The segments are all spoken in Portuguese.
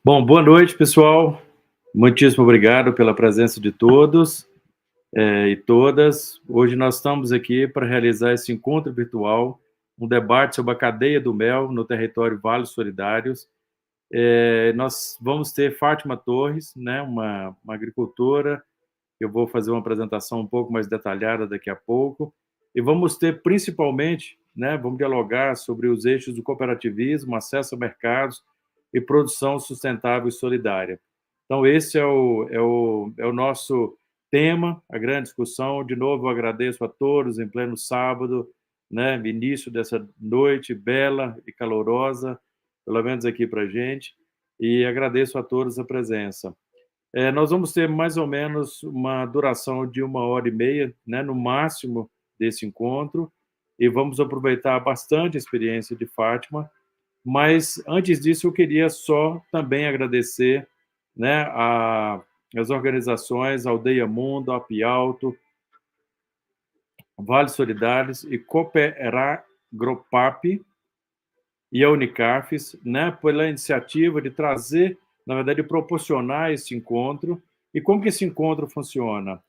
Bom, boa noite, pessoal. Muitíssimo obrigado pela presença de todos e todas. Hoje nós estamos aqui para realizar esse encontro virtual, um debate sobre a cadeia do mel no território Vales Solidários. Nós vamos ter Fátima Torres, né, uma agricultora. Eu vou fazer uma apresentação um pouco mais detalhada daqui a pouco. E vamos ter principalmente, né, vamos dialogar sobre os eixos do cooperativismo, acesso a mercados e produção sustentável e solidária. Então, esse é o nosso tema, a grande discussão. De novo, eu agradeço a todos em pleno sábado, né, início dessa noite bela e calorosa, pelo menos aqui para a gente, e agradeço a todos a presença. Nós vamos ter mais ou menos uma duração de 1h30, né, no máximo, desse encontro, e vamos aproveitar bastante a experiência de Fátima, mas antes disso eu queria só também agradecer, né, as organizações Aldeia Mundo, Apialto, Vale Solidários e Cooperagropap e a Unicafes, né, pela iniciativa de trazer, na verdade, proporcionar esse encontro. E como que esse encontro funciona?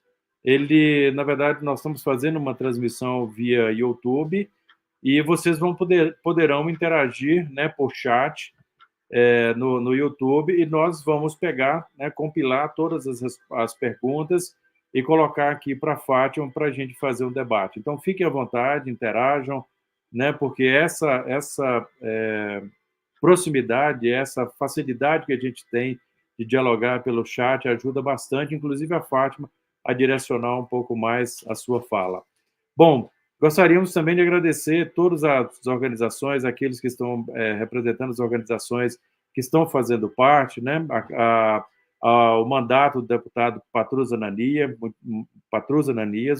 Ele, na verdade, nós estamos fazendo uma transmissão via YouTube e vocês poderão interagir, né, por chat no YouTube, e nós vamos pegar, né, compilar todas as perguntas e colocar aqui para a Fátima para a gente fazer um debate. Então, fiquem à vontade, interajam, né, porque essa proximidade, essa facilidade que a gente tem de dialogar pelo chat ajuda bastante, inclusive a Fátima, a direcionar um pouco mais a sua fala. Bom, gostaríamos também de agradecer todas as organizações, aqueles que estão representando as organizações que estão fazendo parte, né? O mandato do deputado Patrus Ananias,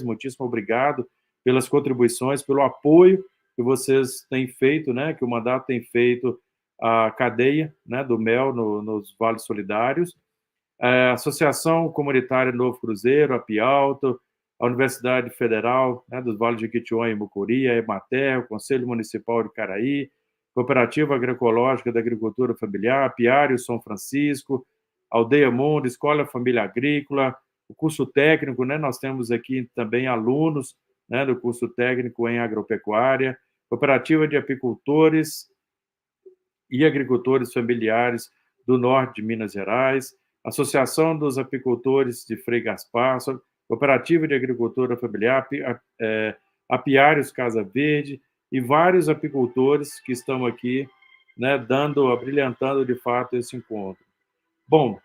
muitíssimo obrigado pelas contribuições, pelo apoio que vocês têm feito, né? Que o mandato tem feito a cadeia, né, do mel nos Vales Solidários, a Associação Comunitária Novo Cruzeiro, a Pialto, a Universidade Federal, né, dos Vales de Jequitinhonha e Mucuri, a Emater, o Conselho Municipal de Caraí, Cooperativa Agroecológica da Agricultura Familiar, Apiário São Francisco, Aldeia Mundo, Escola Família Agrícola, o curso técnico, né, nós temos aqui também alunos, né, do curso técnico em agropecuária, Cooperativa de Apicultores e Agricultores Familiares do Norte de Minas Gerais, Associação dos Apicultores de Frei Gaspar, Cooperativa de Agricultura Familiar, Apiários Casa Verde e vários apicultores que estão aqui, né, brilhantando de fato esse encontro. Bom,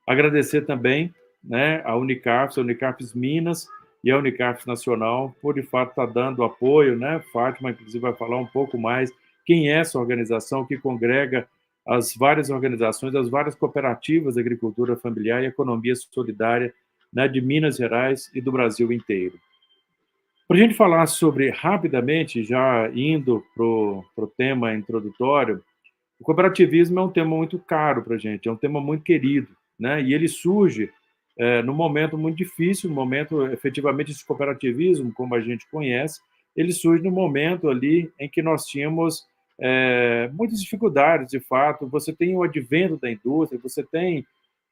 agradecer também, né, a Unicafes Minas e a Unicafes Nacional por de fato estar dando apoio, né? Fátima, inclusive, vai falar um pouco mais quem é essa organização que congrega as várias organizações, as várias cooperativas de agricultura familiar e economia solidária, né, de Minas Gerais e do Brasil inteiro. Para a gente falar sobre, rapidamente, já indo para o tema introdutório, o cooperativismo é um tema muito caro para a gente, é um tema muito querido, né? E ele surge num momento muito difícil, no momento, efetivamente, esse cooperativismo, como a gente conhece, ele surge no momento ali em que nós tínhamos muitas dificuldades, de fato. Você tem o advento da indústria, você tem,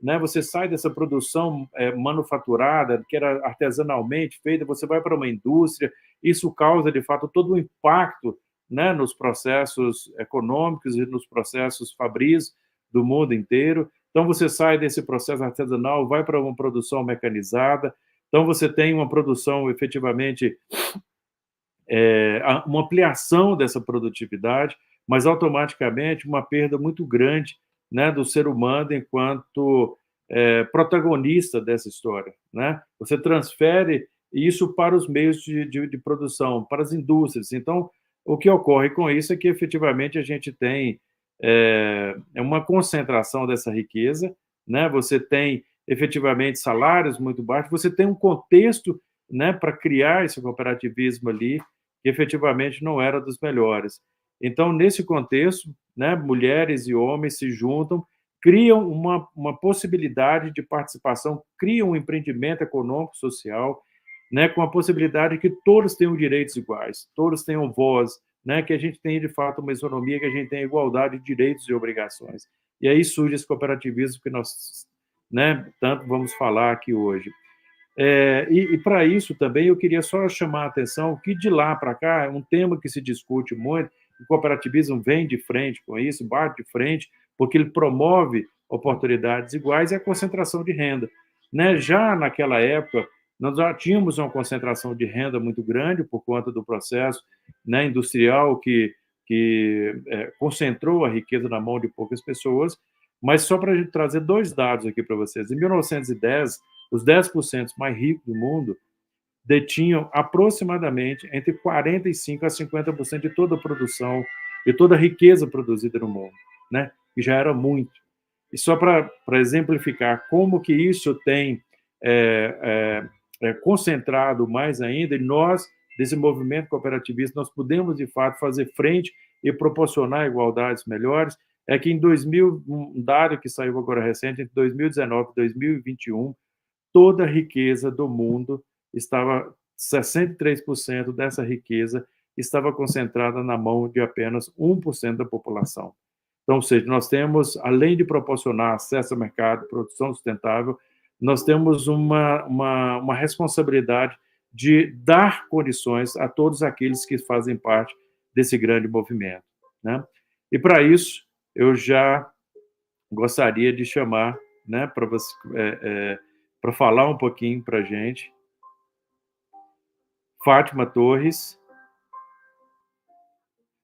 né, você sai dessa produção manufaturada, que era artesanalmente feita, você vai para uma indústria, isso causa, de fato, todo um impacto, né, nos processos econômicos e nos processos fabris do mundo inteiro. Então, você sai desse processo artesanal, vai para uma produção mecanizada, então você tem uma produção, efetivamente, uma ampliação dessa produtividade, mas automaticamente uma perda muito grande, né, do ser humano enquanto protagonista dessa história, né? Você transfere isso para os meios de produção, para as indústrias. Então, o que ocorre com isso é que, efetivamente, a gente tem uma concentração dessa riqueza, né? Você tem, efetivamente, salários muito baixos, você tem um contexto, né, para criar esse cooperativismo ali, que efetivamente não era dos melhores. Então, nesse contexto, né, mulheres e homens se juntam, criam uma possibilidade de participação, criam um empreendimento econômico, social, né, com a possibilidade de que todos tenham direitos iguais, todos tenham voz, né, que a gente tenha, de fato, uma isonomia, que a gente tenha igualdade de direitos e obrigações. E aí surge esse cooperativismo que nós, né, tanto vamos falar aqui hoje. E para isso também eu queria só chamar a atenção que de lá para cá é um tema que se discute muito, o cooperativismo vem de frente com isso, bate de frente, porque ele promove oportunidades iguais e a concentração de renda. Né? Já naquela época, nós já tínhamos uma concentração de renda muito grande por conta do processo, né, industrial que concentrou a riqueza na mão de poucas pessoas, mas só para a gente trazer dois dados aqui para vocês. Em 1910, os 10% mais ricos do mundo detinham aproximadamente entre 45% a 50% de toda a produção e toda a riqueza produzida no mundo, né? Que já era muito. E só para exemplificar como que isso tem concentrado mais ainda, e nós, desse movimento cooperativista, nós podemos, de fato, fazer frente e proporcionar igualdades melhores, é que em 2000, um dado que saiu agora recente, entre 2019 e 2021, toda a riqueza do mundo estava, 63% dessa riqueza estava concentrada na mão de apenas 1% da população. Então, ou seja, nós temos, além de proporcionar acesso ao mercado, produção sustentável, nós temos uma responsabilidade de dar condições a todos aqueles que fazem parte desse grande movimento. Né? E, para isso, eu já gostaria de chamar, né, para você, para falar um pouquinho para a gente, Fátima Torres.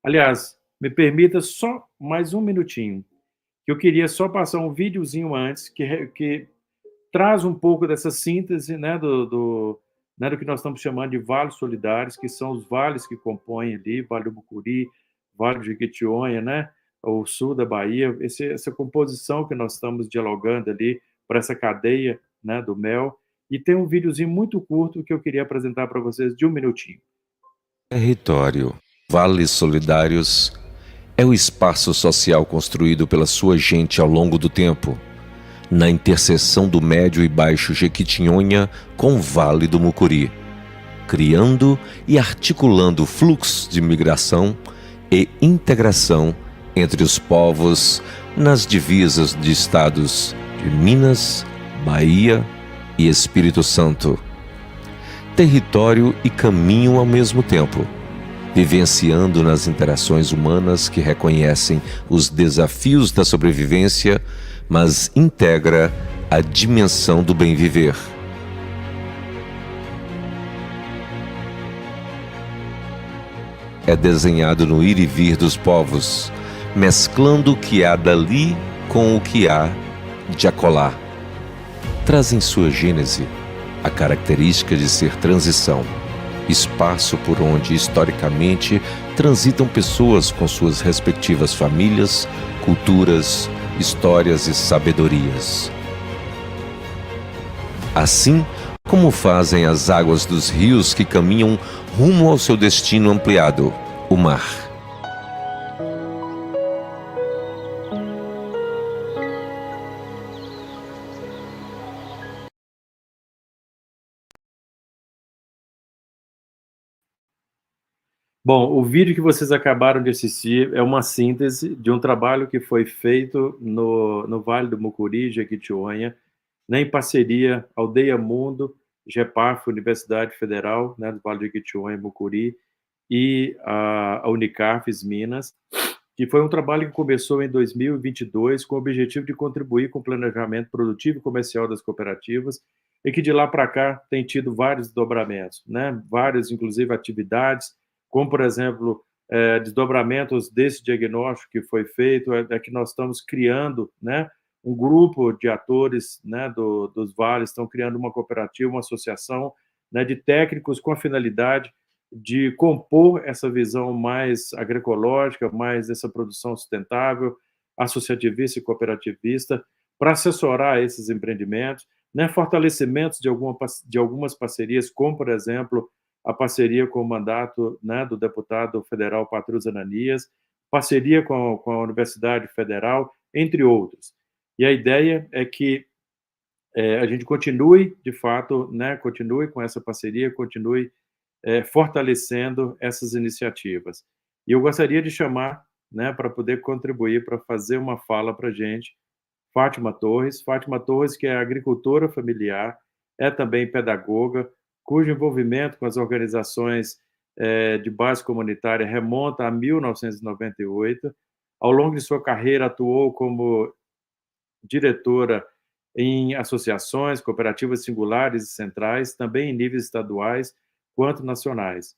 Aliás, me permita só mais um minutinho, que eu queria só passar um videozinho antes, que traz um pouco dessa síntese, né, do que nós estamos chamando de vales solidários, que são os vales que compõem ali, Vale do Mucuri, Vale do Jequitinhonha, né, o sul da Bahia, essa composição que nós estamos dialogando ali para essa cadeia, né, do mel. E tem um videozinho muito curto que eu queria apresentar para vocês de um minutinho. Território. Vales Solidários é o espaço social construído pela sua gente ao longo do tempo, na interseção do Médio e Baixo Jequitinhonha com o Vale do Mucuri, criando e articulando fluxos de migração e integração entre os povos nas divisas de estados de Minas, Bahia e Espírito Santo. Território e caminho ao mesmo tempo, vivenciando nas interações humanas que reconhecem os desafios da sobrevivência, mas integra a dimensão do bem viver. É desenhado no ir e vir dos povos, mesclando o que há dali com o que há de acolá. Traz em sua gênese a característica de ser transição, espaço por onde historicamente transitam pessoas com suas respectivas famílias, culturas, histórias e sabedorias. Assim como fazem as águas dos rios que caminham rumo ao seu destino ampliado, o mar. Bom, o vídeo que vocês acabaram de assistir é uma síntese de um trabalho que foi feito no Vale do Mucuri, Jequitinhonha, né, em parceria Aldeia Mundo, GEPAF, Universidade Federal, né, do Vale do Jequitinhonha, Mucuri, e a Unicafes Minas, que foi um trabalho que começou em 2022 com o objetivo de contribuir com o planejamento produtivo e comercial das cooperativas, e que de lá para cá tem tido vários desdobramentos, né, várias, inclusive, atividades, como, por exemplo, desdobramentos desse diagnóstico que foi feito, que nós estamos criando, né, um grupo de atores, né, dos vales, estão criando uma cooperativa, uma associação, né, de técnicos com a finalidade de compor essa visão mais agroecológica, mais dessa produção sustentável, associativista e cooperativista, para assessorar esses empreendimentos, né, fortalecimentos de algumas parcerias, como, por exemplo, a parceria com o mandato, né, do deputado federal Patrus Ananias, parceria com a Universidade Federal, entre outros. E a ideia é que a gente continue, de fato, né, continue com essa parceria, continue fortalecendo essas iniciativas. E eu gostaria de chamar, né, para poder contribuir, para fazer uma fala para a gente, Fátima Torres. Fátima Torres, que é agricultora familiar, é também pedagoga, cujo envolvimento com as organizações de base comunitária remonta a 1998. Ao longo de sua carreira, atuou como diretora em associações, cooperativas singulares e centrais, também em níveis estaduais quanto nacionais.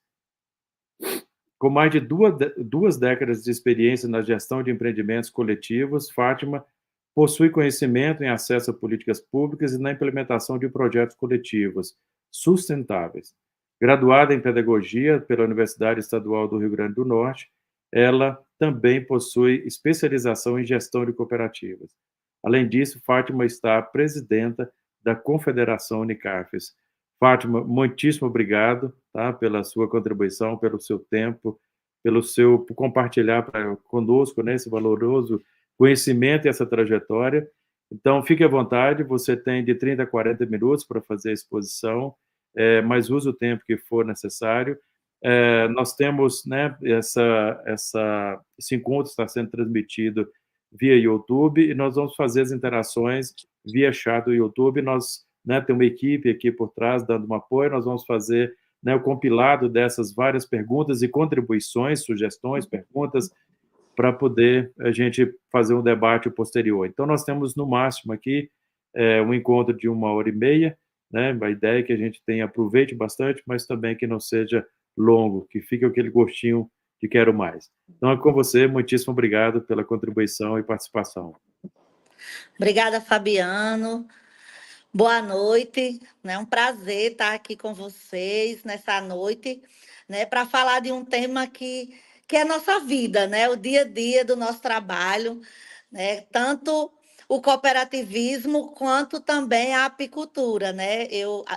Com mais de duas décadas de experiência na gestão de empreendimentos coletivos, Fátima possui conhecimento em acesso a políticas públicas e na implementação de projetos coletivos sustentáveis. Graduada em Pedagogia pela Universidade Estadual do Rio Grande do Norte, ela também possui especialização em gestão de cooperativas. Além disso, Fátima está presidenta da Confederação Unicafes. Fátima, muitíssimo obrigado, tá, pela sua contribuição, pelo seu tempo, por compartilhar conosco, né, esse valoroso conhecimento e essa trajetória. Então, fique à vontade, você tem de 30 a 40 minutos para fazer a exposição, mas use o tempo que for necessário. Nós temos, né, esse encontro está sendo transmitido via YouTube e nós vamos fazer as interações via chat do YouTube. Nós, né, tem uma equipe aqui por trás dando um apoio, nós vamos fazer, né, o compilado dessas várias perguntas e contribuições, sugestões, perguntas, para poder a gente fazer um debate posterior. Então, nós temos no máximo aqui um encontro de 1h30, né? A ideia é que a gente aproveite bastante, mas também que não seja longo, que fique aquele gostinho de quero mais. Então, é com você, muitíssimo obrigado pela contribuição e participação. Obrigada, Fabiano. Boa noite, né? Um prazer estar aqui com vocês nessa noite, né? Para falar de um tema que é a nossa vida, né? O dia a dia do nosso trabalho, né? Tanto o cooperativismo quanto também a apicultura, né?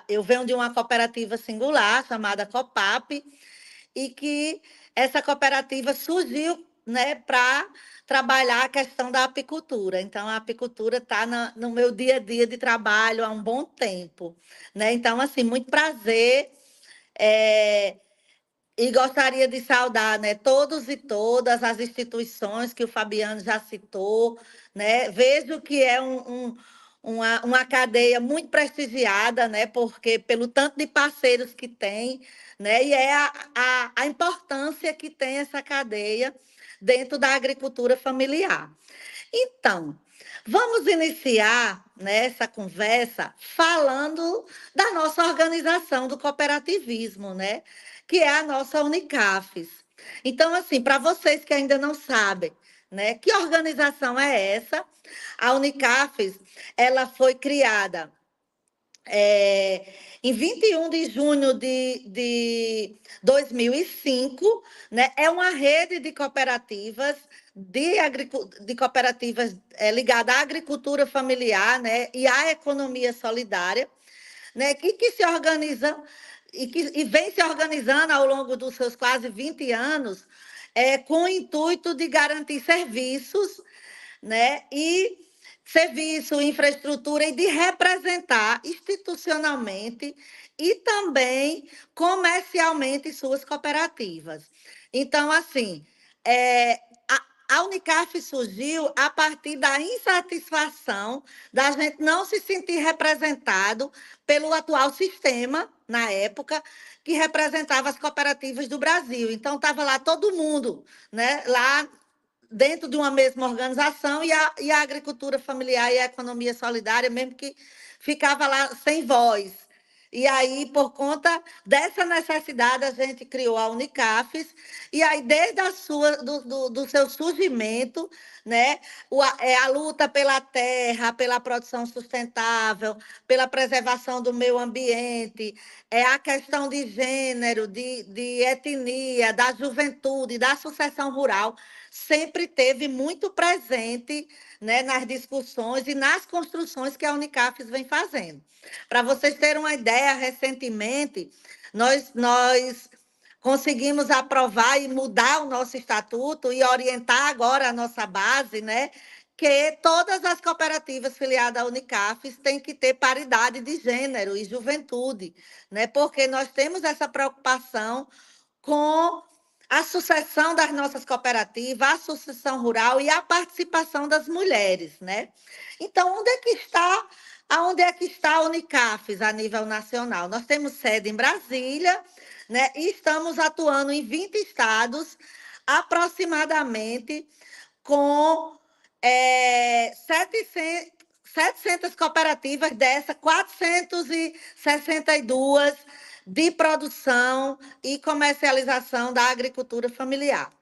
Eu venho de uma cooperativa singular chamada Copap e que essa cooperativa surgiu, né, para trabalhar a questão da apicultura. Então, a apicultura está no meu dia a dia de trabalho há um bom tempo, né? Então, assim, muito prazer. E gostaria de saudar, né, todos e todas as instituições que o Fabiano já citou, né? Vejo que é uma cadeia muito prestigiada, né? Porque pelo tanto de parceiros que tem, né? E é a importância que tem essa cadeia dentro da agricultura familiar. Então, vamos iniciar, né, essa conversa falando da nossa organização do cooperativismo, né, que é a nossa Unicafes. Então, assim, para vocês que ainda não sabem, né, que organização é essa? A Unicafes, ela foi criada em 21 de junho de 2005, né, é uma rede de cooperativas de cooperativas ligada à agricultura familiar, né, e à economia solidária, né, que se organizam e vem se organizando ao longo dos seus quase 20 anos, com o intuito de garantir serviços, né, e serviço, infraestrutura e de representar institucionalmente e também comercialmente suas cooperativas. Então, assim, a Unicaf surgiu a partir da insatisfação da gente não se sentir representado pelo atual sistema, na época, que representava as cooperativas do Brasil. Então, estava lá todo mundo, né, lá dentro de uma mesma organização e a agricultura familiar e a economia solidária, mesmo que ficava lá sem voz. E aí, por conta dessa necessidade, a gente criou a Unicafes, e aí, desde do seu surgimento, né, a luta pela terra, pela produção sustentável, pela preservação do meio ambiente, a questão de gênero, de etnia, da juventude, da sucessão rural, sempre teve muito presente, né, nas discussões e nas construções que a Unicafes vem fazendo. Para vocês terem uma ideia, recentemente, nós conseguimos aprovar e mudar o nosso estatuto e orientar agora a nossa base, né, que todas as cooperativas filiadas à Unicafes têm que ter paridade de gênero e juventude, né, porque nós temos essa preocupação com a sucessão das nossas cooperativas, a sucessão rural e a participação das mulheres, né? Então, aonde é que está a Unicafes a nível nacional? Nós temos sede em Brasília, né? E estamos atuando em 20 estados, aproximadamente com 700 cooperativas, dessas 462 de produção e comercialização da agricultura familiar.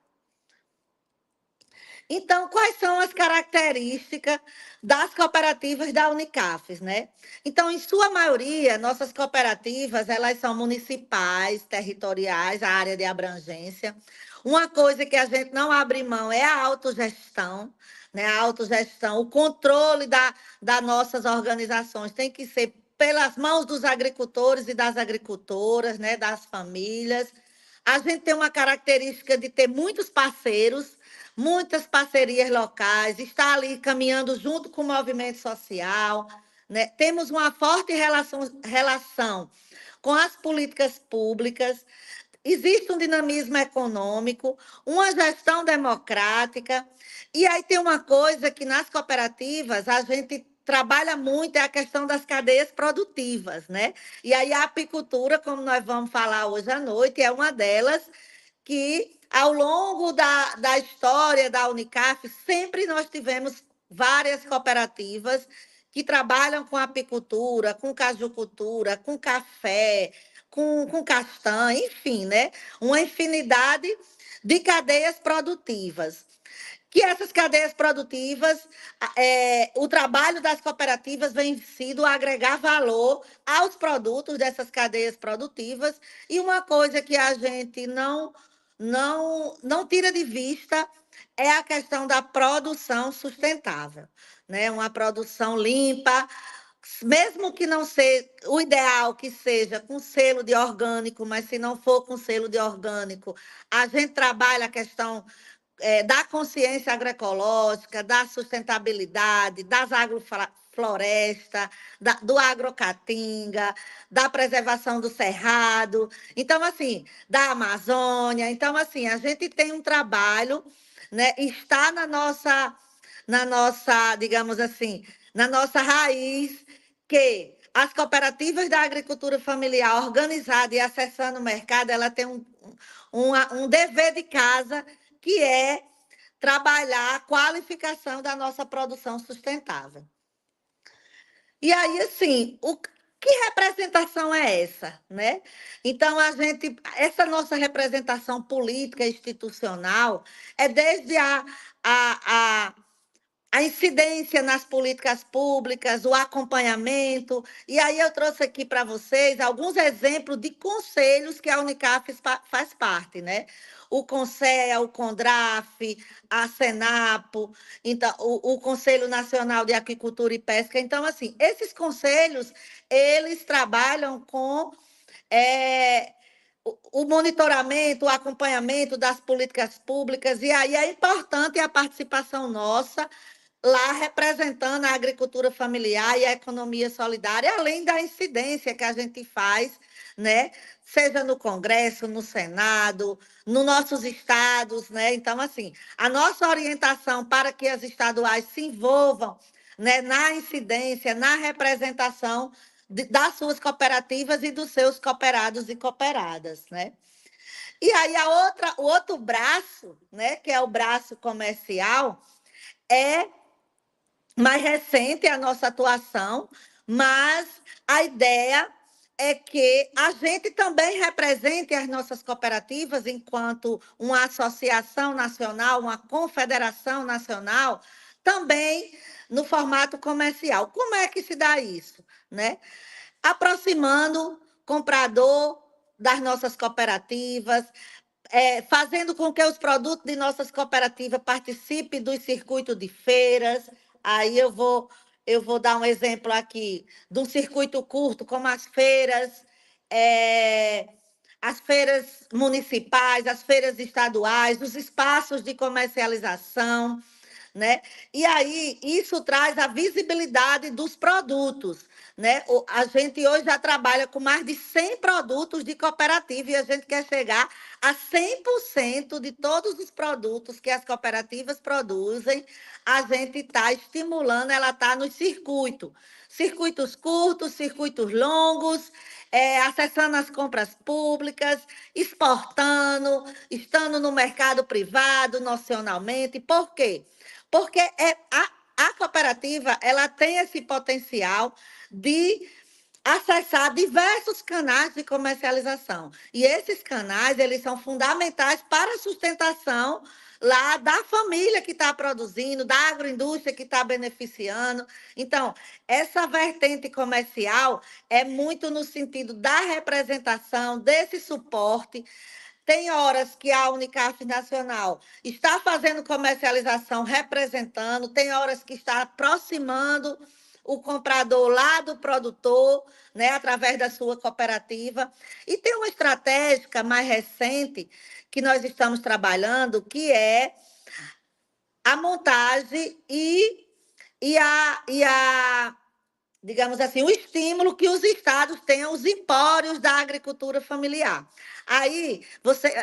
Então, quais são as características das cooperativas da Unicafes, né? Então, em sua maioria, nossas cooperativas, elas são municipais, territoriais, a área de abrangência. Uma coisa que a gente não abre mão é a autogestão, né? A autogestão, o controle das nossas organizações tem que ser pelas mãos dos agricultores e das agricultoras, né? Das famílias. A gente tem uma característica de ter muitos parceiros, muitas parcerias locais, está ali caminhando junto com o movimento social, né? Temos uma forte relação com as políticas públicas, existe um dinamismo econômico, uma gestão democrática, e aí tem uma coisa que nas cooperativas a gente trabalha muito, é a questão das cadeias produtivas, né? E aí a apicultura, como nós vamos falar hoje à noite, é uma delas que, ao longo da história da Unicaf, sempre nós tivemos várias cooperativas que trabalham com apicultura, com cajucultura, com café, com castanha, enfim, né? Uma infinidade de cadeias produtivas. Que essas cadeias produtivas, o trabalho das cooperativas vem sido agregar valor aos produtos dessas cadeias produtivas, e uma coisa que a gente não tira de vista é a questão da produção sustentável, né? Uma produção limpa, mesmo que não seja o ideal que seja com selo de orgânico, mas se não for com selo de orgânico, a gente trabalha a questão da consciência agroecológica, da sustentabilidade, das agroflorestas, do agrocaatinga, da preservação do cerrado, então, assim, da Amazônia. Então, assim, a gente tem um trabalho, né, está na nossa, digamos assim, na nossa raiz, que as cooperativas da agricultura familiar organizada e acessando o mercado, ela tem um dever de casa, que é trabalhar a qualificação da nossa produção sustentável. E aí, assim, que representação é essa, né? Então, essa nossa representação política e institucional é desde a incidência nas políticas públicas, o acompanhamento. E aí eu trouxe aqui para vocês alguns exemplos de conselhos que a Unicaf faz parte, né? O CONSEA, o CONDRAF, a SENAPO, então, o Conselho Nacional de Aquicultura e Pesca. Então, assim, esses conselhos, eles trabalham com o monitoramento, o acompanhamento das políticas públicas, e aí é importante a participação nossa, lá representando a agricultura familiar e a economia solidária, além da incidência que a gente faz, né? Seja no Congresso, no Senado, nos nossos estados, né? Então, assim, a nossa orientação para que as estaduais se envolvam, né, na incidência, na representação das suas cooperativas e dos seus cooperados e cooperadas, né? E aí o outro braço, né, que é o braço comercial, é mais recente a nossa atuação, mas a ideia é que a gente também represente as nossas cooperativas enquanto uma associação nacional, uma confederação nacional, também no formato comercial. Como é que se dá isso, né? Aproximando comprador das nossas cooperativas, fazendo com que os produtos de nossas cooperativas participem dos circuitos de feiras. Aí eu vou dar um exemplo aqui de um circuito curto, como as feiras municipais, as feiras estaduais, os espaços de comercialização, né? E aí isso traz a visibilidade dos produtos, né? A gente hoje já trabalha com mais de 100 produtos de cooperativa e a gente quer chegar a 100% de todos os produtos que as cooperativas produzem, a gente está estimulando, ela está nos circuitos. Circuitos curtos, circuitos longos, acessando as compras públicas, exportando, estando no mercado privado, nacionalmente. Por quê? Porque a cooperativa ela tem esse potencial de acessar diversos canais de comercialização. E esses canais, eles são fundamentais para a sustentação lá da família que está produzindo, da agroindústria que está beneficiando. Então, essa vertente comercial é muito no sentido da representação, desse suporte. Tem horas que a Unicaf Nacional está fazendo comercialização, representando, tem horas que está aproximando o comprador lá do produtor, né, através da sua cooperativa. E tem uma estratégia mais recente que nós estamos trabalhando, que é a montagem e a digamos assim, o estímulo que os estados tenham os empórios da agricultura familiar. Aí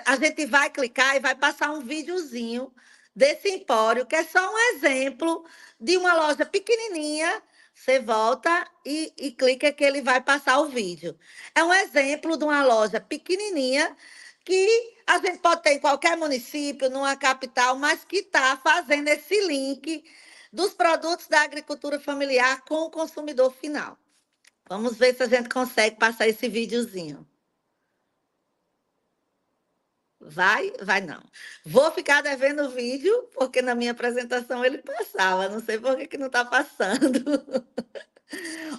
a gente vai clicar e vai passar um videozinho desse empório, que é só um exemplo de uma loja pequenininha. Você volta e clica que ele vai passar o vídeo. É um exemplo de uma loja pequenininha que a gente pode ter em qualquer município, numa capital, mas que está fazendo esse link dos produtos da agricultura familiar com o consumidor final. Vamos ver se a gente consegue passar esse videozinho. Vai? Vai não. Vou ficar devendo o vídeo, porque na minha apresentação ele passava. Não sei por que não está passando.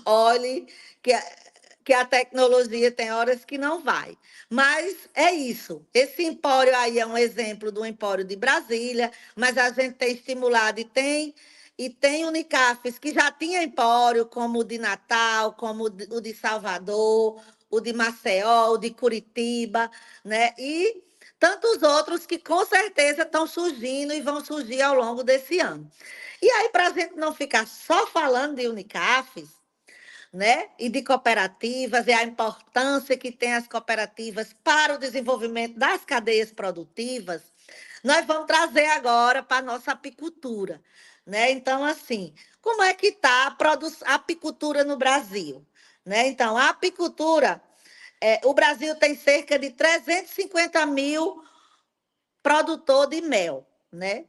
Olhe que a tecnologia tem horas que não vai. Mas é isso. Esse empório aí é um exemplo do empório de Brasília, mas a gente tem estimulado e tem Unicafes que já tinha empório, como o de Natal, como o de Salvador, o de Maceió, o de Curitiba, né? E tantos outros que com certeza estão surgindo e vão surgir ao longo desse ano. E aí, para a gente não ficar só falando de Unicafes, né? E de cooperativas, e a importância que tem as cooperativas para o desenvolvimento das cadeias produtivas, nós vamos trazer agora para a nossa apicultura, né? Então, assim, como é que está a apicultura no Brasil? Né? Então, a apicultura, o Brasil tem cerca de 350 mil produtores de mel, né?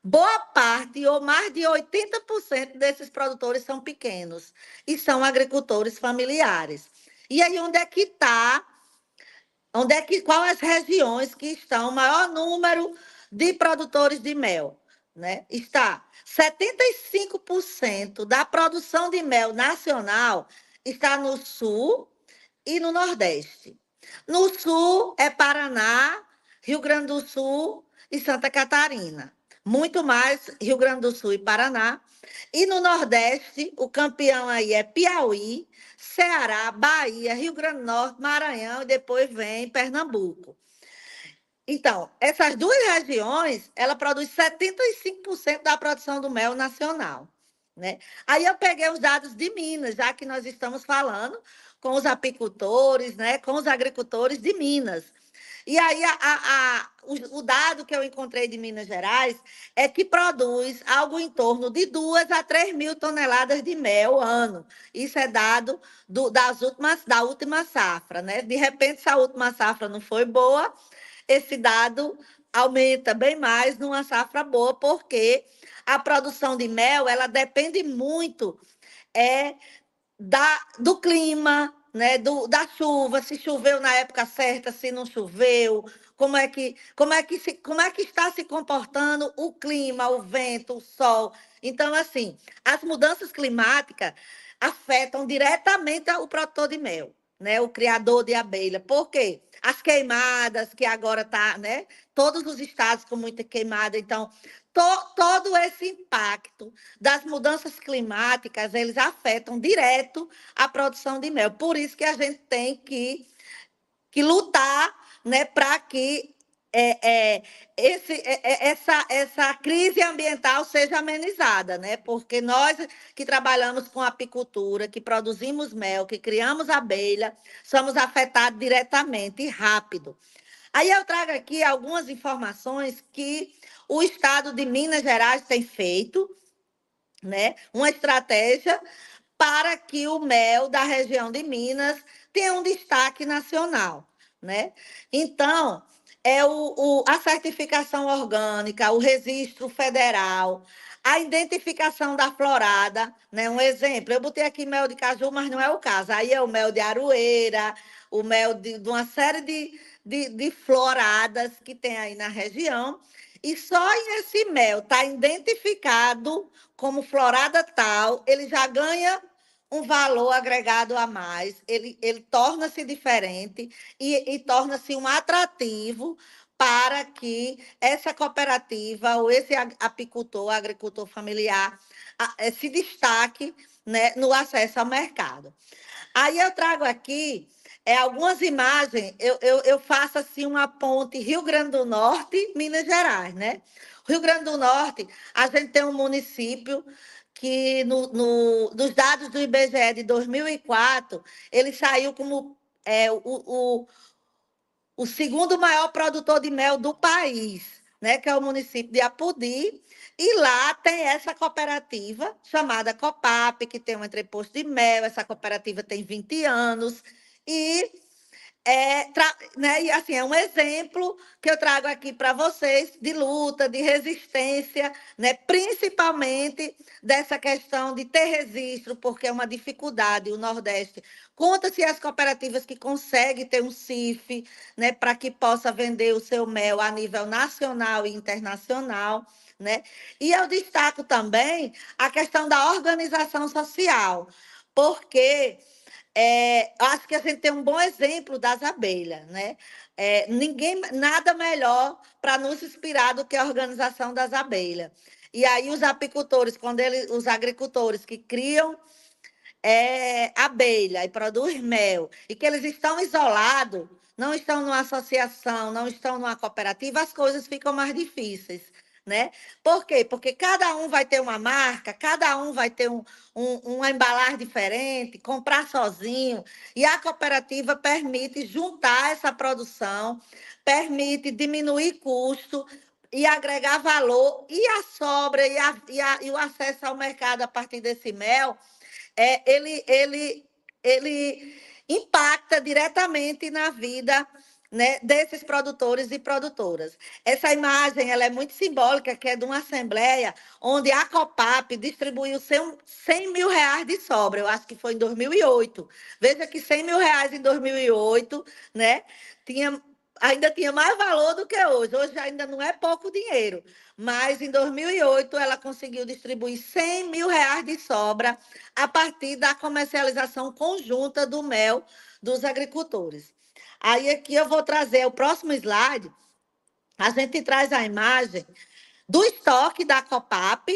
Boa parte, ou mais de 80% desses produtores são pequenos e são agricultores familiares. E aí, onde é que está? Quais as regiões que estão o maior número de produtores de mel? Né? Está 75% da produção de mel nacional está no sul e no nordeste. No sul é Paraná, Rio Grande do Sul e Santa Catarina. Muito mais Rio Grande do Sul e Paraná. E no Nordeste, o campeão aí é Piauí, Ceará, Bahia, Rio Grande do Norte, Maranhão e depois vem Pernambuco. Então, essas duas regiões, ela produz 75% da produção do mel nacional. Né? Aí eu peguei os dados de Minas, já que nós estamos falando com os apicultores, né, com os agricultores de Minas. E aí o dado que eu encontrei de Minas Gerais é que produz algo em torno de 2 a 3 mil toneladas de mel ano. Isso é dado da última safra. Né? De repente, se a última safra não foi boa, esse dado aumenta bem mais numa safra boa, porque a produção de mel ela depende muito do clima, né, da chuva, se choveu na época certa, se não choveu, como é que está se comportando o clima, o vento, o sol. Então, assim, as mudanças climáticas afetam diretamente o produtor de mel, né, o criador de abelha. Por quê? As queimadas, que agora está, né? Todos os estados com muita queimada, então, todo esse impacto das mudanças climáticas, eles afetam direto a produção de mel. Por isso que a gente tem que lutar, né, para que é, é, essa crise ambiental seja amenizada, né? Porque nós que trabalhamos com apicultura, que produzimos mel, que criamos abelha, somos afetados diretamente e rápido. Aí eu trago aqui algumas informações que o Estado de Minas Gerais tem feito, né? Uma estratégia para que o mel da região de Minas tenha um destaque nacional, né? Então, a certificação orgânica, o registro federal, a identificação da florada, né? Um exemplo, eu botei aqui mel de caju, mas não é o caso. Aí é o mel de aroeira, o mel de uma série de floradas que tem aí na região. E só esse mel está identificado como florada tal, ele já ganha um valor agregado a mais, ele torna-se diferente e torna-se um atrativo para que essa cooperativa ou esse apicultor, agricultor familiar, se destaque, né, no acesso ao mercado. Aí eu trago aqui algumas imagens, eu faço assim uma ponte Rio Grande do Norte, Minas Gerais, né? Rio Grande do Norte, a gente tem um município que, nos dados do IBGE de 2004, ele saiu como o segundo maior produtor de mel do país, né? Que é o município de Apodi. E lá tem essa cooperativa chamada Copap, que tem um entreposto de mel. Essa cooperativa tem 20 anos. E né? E assim, é um exemplo que eu trago aqui para vocês de luta, de resistência, né? Principalmente dessa questão de ter registro, porque é uma dificuldade. O Nordeste conta-se as cooperativas que conseguem ter um CIF, né? Para que possa vender o seu mel a nível nacional e internacional. Né? E eu destaco também a questão da organização social, porque acho que a gente tem um bom exemplo das abelhas, né? Nada melhor para nos inspirar do que a organização das abelhas. E aí os apicultores, os agricultores que criam abelha e produz mel, e que eles estão isolados, não estão numa associação, não estão numa cooperativa, as coisas ficam mais difíceis, né? Por quê? Porque cada um vai ter uma marca, cada um vai ter uma embalagem diferente, comprar sozinho, e a cooperativa permite juntar essa produção, permite diminuir custo e agregar valor, e a sobra e o acesso ao mercado a partir desse mel ele impacta diretamente na vida, né, desses produtores e produtoras. Essa imagem ela é muito simbólica, que é de uma assembleia onde a Copap distribuiu 100 mil reais de sobra, eu acho que foi em 2008. Veja que 100 mil reais em 2008, né, ainda tinha mais valor do que hoje. Hoje ainda não é pouco dinheiro, mas em 2008 ela conseguiu distribuir 100 mil reais de sobra a partir da comercialização conjunta do mel dos agricultores. Aí aqui eu vou trazer o próximo slide, a gente traz a imagem do estoque da Copap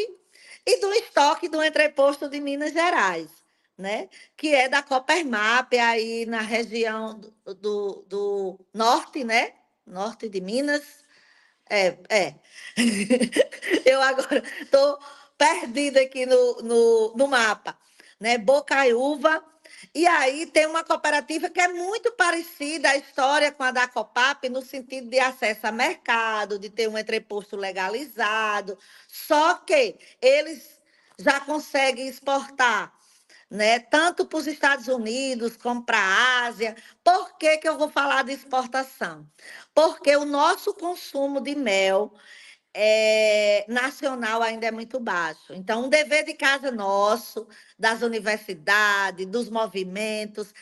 e do estoque do entreposto de Minas Gerais, né? Que é da Copermap, aí na região do norte, né? Norte de Minas. É. Eu agora estou perdida aqui no mapa, né? Bocaiúva. E aí tem uma cooperativa que é muito parecida a história com a da Copap, no sentido de acesso a mercado, de ter um entreposto legalizado, só que eles já conseguem exportar, né? Tanto para os Estados Unidos como para a Ásia. Por que que eu vou falar de exportação? Porque o nosso consumo de mel nacional ainda é muito baixo. Então, um dever de casa nosso, das universidades, dos movimentos,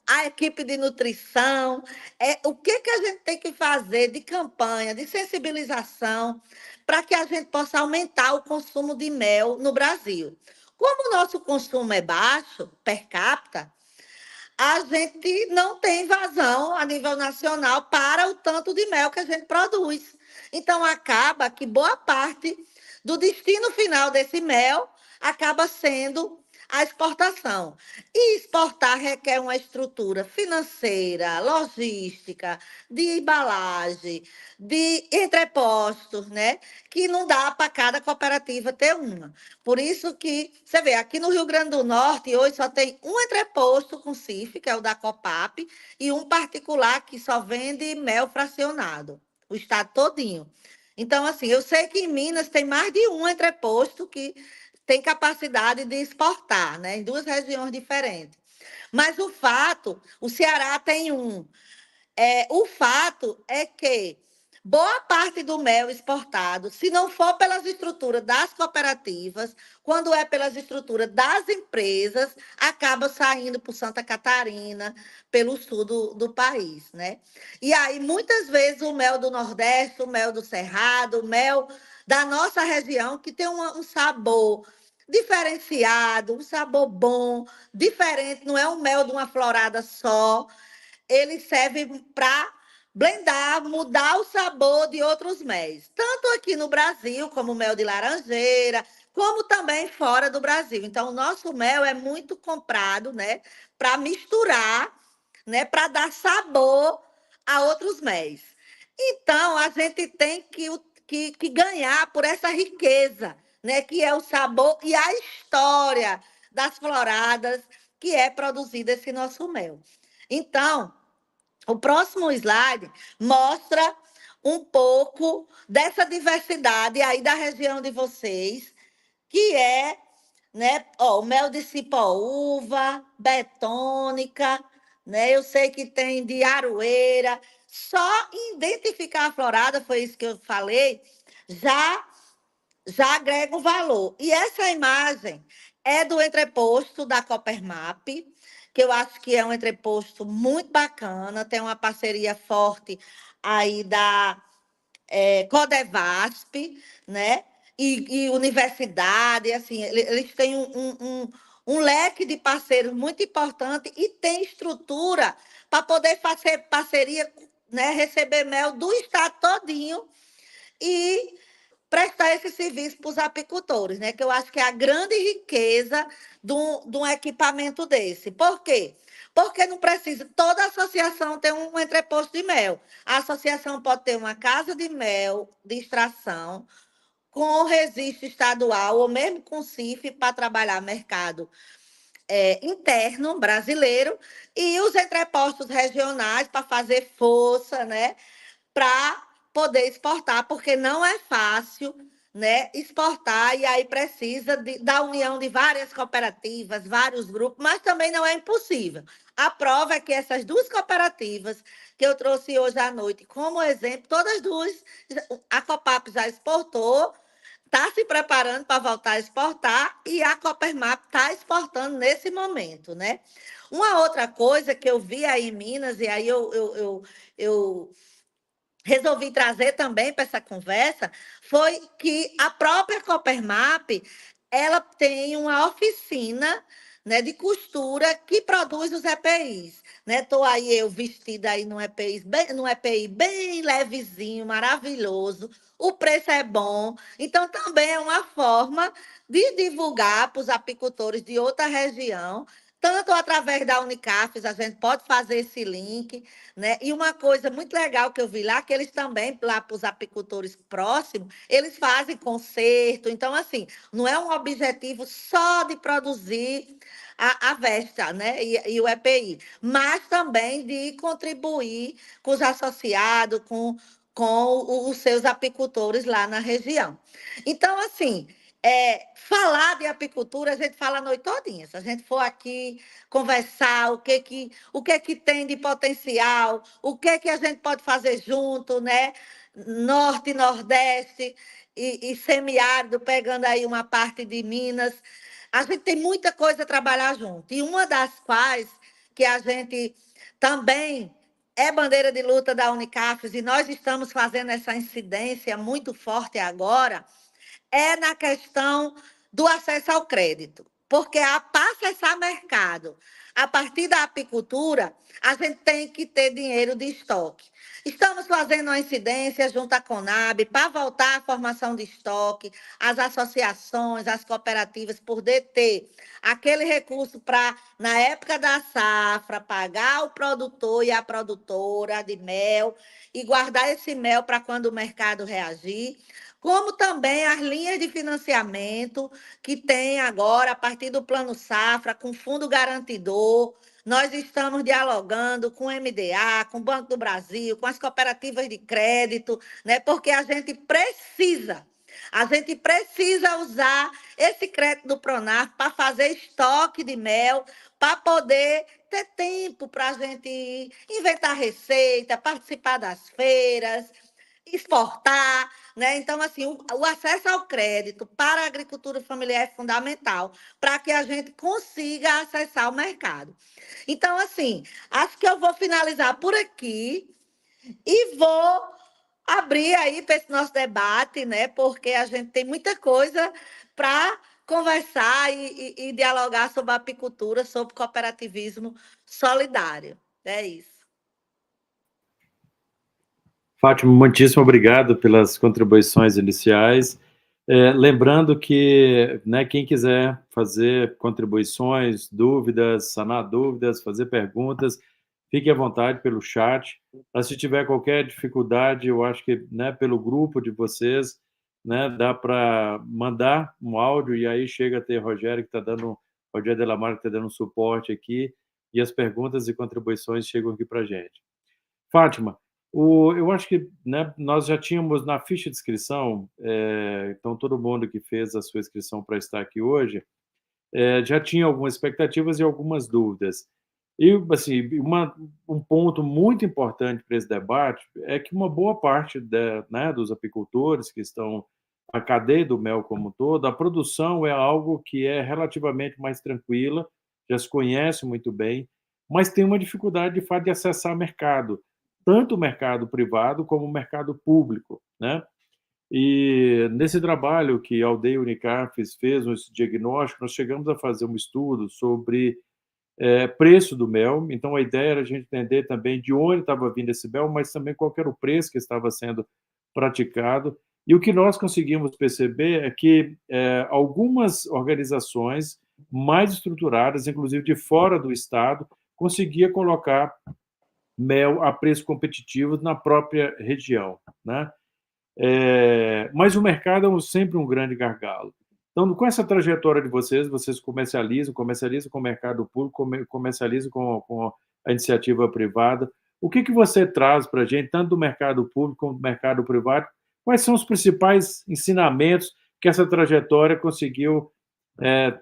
a equipe de nutrição, o que, que a gente tem que fazer de campanha, de sensibilização, para que a gente possa aumentar o consumo de mel no Brasil. Como o nosso consumo é baixo, per capita, a gente não tem vazão a nível nacional para o tanto de mel que a gente produz. Então, acaba que boa parte do destino final desse mel acaba sendo a exportação. E exportar requer uma estrutura financeira, logística, de embalagem, de entrepostos, né? Que não dá para cada cooperativa ter uma. Por isso que, você vê, aqui no Rio Grande do Norte, hoje só tem um entreposto com CIF, que é o da Copap, e um particular que só vende mel fracionado, o estado todinho. Então, assim, eu sei que em Minas tem mais de um entreposto que tem capacidade de exportar, né, em duas regiões diferentes. Mas o Ceará tem um. O fato é que boa parte do mel exportado, se não for pelas estruturas das cooperativas, quando é pelas estruturas das empresas, acaba saindo por Santa Catarina, pelo sul do país, né? E aí, muitas vezes, o mel do Nordeste, o mel do Cerrado, o mel da nossa região, que tem um sabor diferenciado, um sabor bom, diferente, não é um mel de uma florada só, ele serve para blendar, mudar o sabor de outros méis, tanto aqui no Brasil, como o mel de laranjeira, como também fora do Brasil. Então, o nosso mel é muito comprado, né, para misturar, né, para dar sabor a outros méis. Então, a gente tem que ganhar por essa riqueza, né, que é o sabor e a história das floradas que é produzido esse nosso mel. Então, o próximo slide mostra um pouco dessa diversidade aí da região de vocês, que é, né, ó, o mel de cipaúva, betônica, né? Eu sei que tem de aroeira. Só identificar a florada, foi isso que eu falei, já já agrega o valor. E essa imagem é do entreposto da Coppermap, que eu acho que é um entreposto muito bacana, tem uma parceria forte aí da Codevasp, né? E universidade, assim, eles têm um leque de parceiros muito importante e tem estrutura para poder fazer parceria, né? Receber mel do estado todinho e prestar esse serviço para os apicultores, né? Que eu acho que é a grande riqueza de um equipamento desse. Por quê? Porque não precisa, toda associação tem um entreposto de mel. A associação pode ter uma casa de mel de extração com registro estadual ou mesmo com CIF para trabalhar mercado interno brasileiro e os entrepostos regionais para fazer força, né? Para poder exportar, porque não é fácil, né, exportar, e aí precisa da união de várias cooperativas, vários grupos, mas também não é impossível. A prova é que essas duas cooperativas que eu trouxe hoje à noite como exemplo, todas duas, a Copap já exportou, está se preparando para voltar a exportar, e a Coppermap está exportando nesse momento, né? Uma outra coisa que eu vi aí em Minas, e aí eu resolvi trazer também para essa conversa, foi que a própria Coppermap, ela tem uma oficina, né, de costura que produz os EPIs. Estou aí eu vestida aí num EPI bem levezinho, maravilhoso. O preço é bom. Então, também é uma forma de divulgar para os apicultores de outra região, tanto através da Unicafes, a gente pode fazer esse link, né? E uma coisa muito legal que eu vi lá, que eles também, lá para os apicultores próximos, eles fazem concerto. Então, assim, não é um objetivo só de produzir a Vesta, né? E o EPI, mas também de contribuir com os associados, com os seus apicultores lá na região. Então, assim, falar de apicultura, a gente fala a noite todinha. Se a gente for aqui conversar o que tem de potencial, o que a gente pode fazer junto, né? Norte, Nordeste e semiárido, pegando aí uma parte de Minas. A gente tem muita coisa a trabalhar junto. E uma das quais que a gente também é bandeira de luta da Unicafes, e nós estamos fazendo essa incidência muito forte agora, é na questão do acesso ao crédito. porque para acessar mercado, a partir da apicultura, a gente tem que ter dinheiro de estoque. Estamos fazendo uma incidência junto à Conab para voltar à formação de estoque, as associações, as cooperativas, poder ter aquele recurso para, na época da safra, pagar o produtor e a produtora de mel e guardar esse mel para quando o mercado reagir, como também as linhas de financiamento que tem agora, a partir do Plano Safra, com Fundo Garantidor. Nós estamos dialogando com o MDA, com o Banco do Brasil, com as cooperativas de crédito, né? Porque a gente precisa usar esse crédito do Pronaf para fazer estoque de mel, para poder ter tempo para a gente inventar receita, participar das feiras, exportar, né? Então, assim, o acesso ao crédito para a agricultura familiar é fundamental para que a gente consiga acessar o mercado. Então, assim, acho que eu vou finalizar por aqui e vou abrir aí para esse nosso debate, né? Porque a gente tem muita coisa para conversar e dialogar sobre a apicultura, sobre cooperativismo solidário. É isso. Fátima, muitíssimo obrigado pelas contribuições iniciais. Lembrando que, né, quem quiser fazer contribuições, dúvidas, sanar dúvidas, fazer perguntas, fique à vontade pelo chat. Mas se tiver qualquer dificuldade, eu acho que, né, pelo grupo de vocês, né, dá para mandar um áudio e aí chega a ter Rogério que está dando, Rogério Delamar que está dando suporte aqui e as perguntas e contribuições chegam aqui para a gente. Fátima, eu acho que, né, nós já tínhamos na ficha de inscrição, então todo mundo que fez a sua inscrição para estar aqui hoje, já tinha algumas expectativas e algumas dúvidas. E, assim, um ponto muito importante para esse debate é que uma boa parte né, dos apicultores que estão na cadeia do mel como um todo, a produção é algo que é relativamente mais tranquila, já se conhece muito bem, mas tem uma dificuldade de fato de acessar mercado, tanto o mercado privado como o mercado público, né? E nesse trabalho que a Aldeia Unicaf fez, esse diagnóstico, nós chegamos a fazer um estudo sobre preço do mel. Então, a ideia era a gente entender também de onde estava vindo esse mel, mas também qual era o preço que estava sendo praticado. E o que nós conseguimos perceber é que algumas organizações mais estruturadas, inclusive de fora do Estado, conseguia colocar mel a preços competitivos na própria região, né? Mas o mercado é sempre um grande gargalo. Então, com essa trajetória de vocês comercializam com o mercado público, comercializam com a iniciativa privada. O que você traz para a gente, tanto do mercado público como do mercado privado? Quais são os principais ensinamentos que essa trajetória conseguiu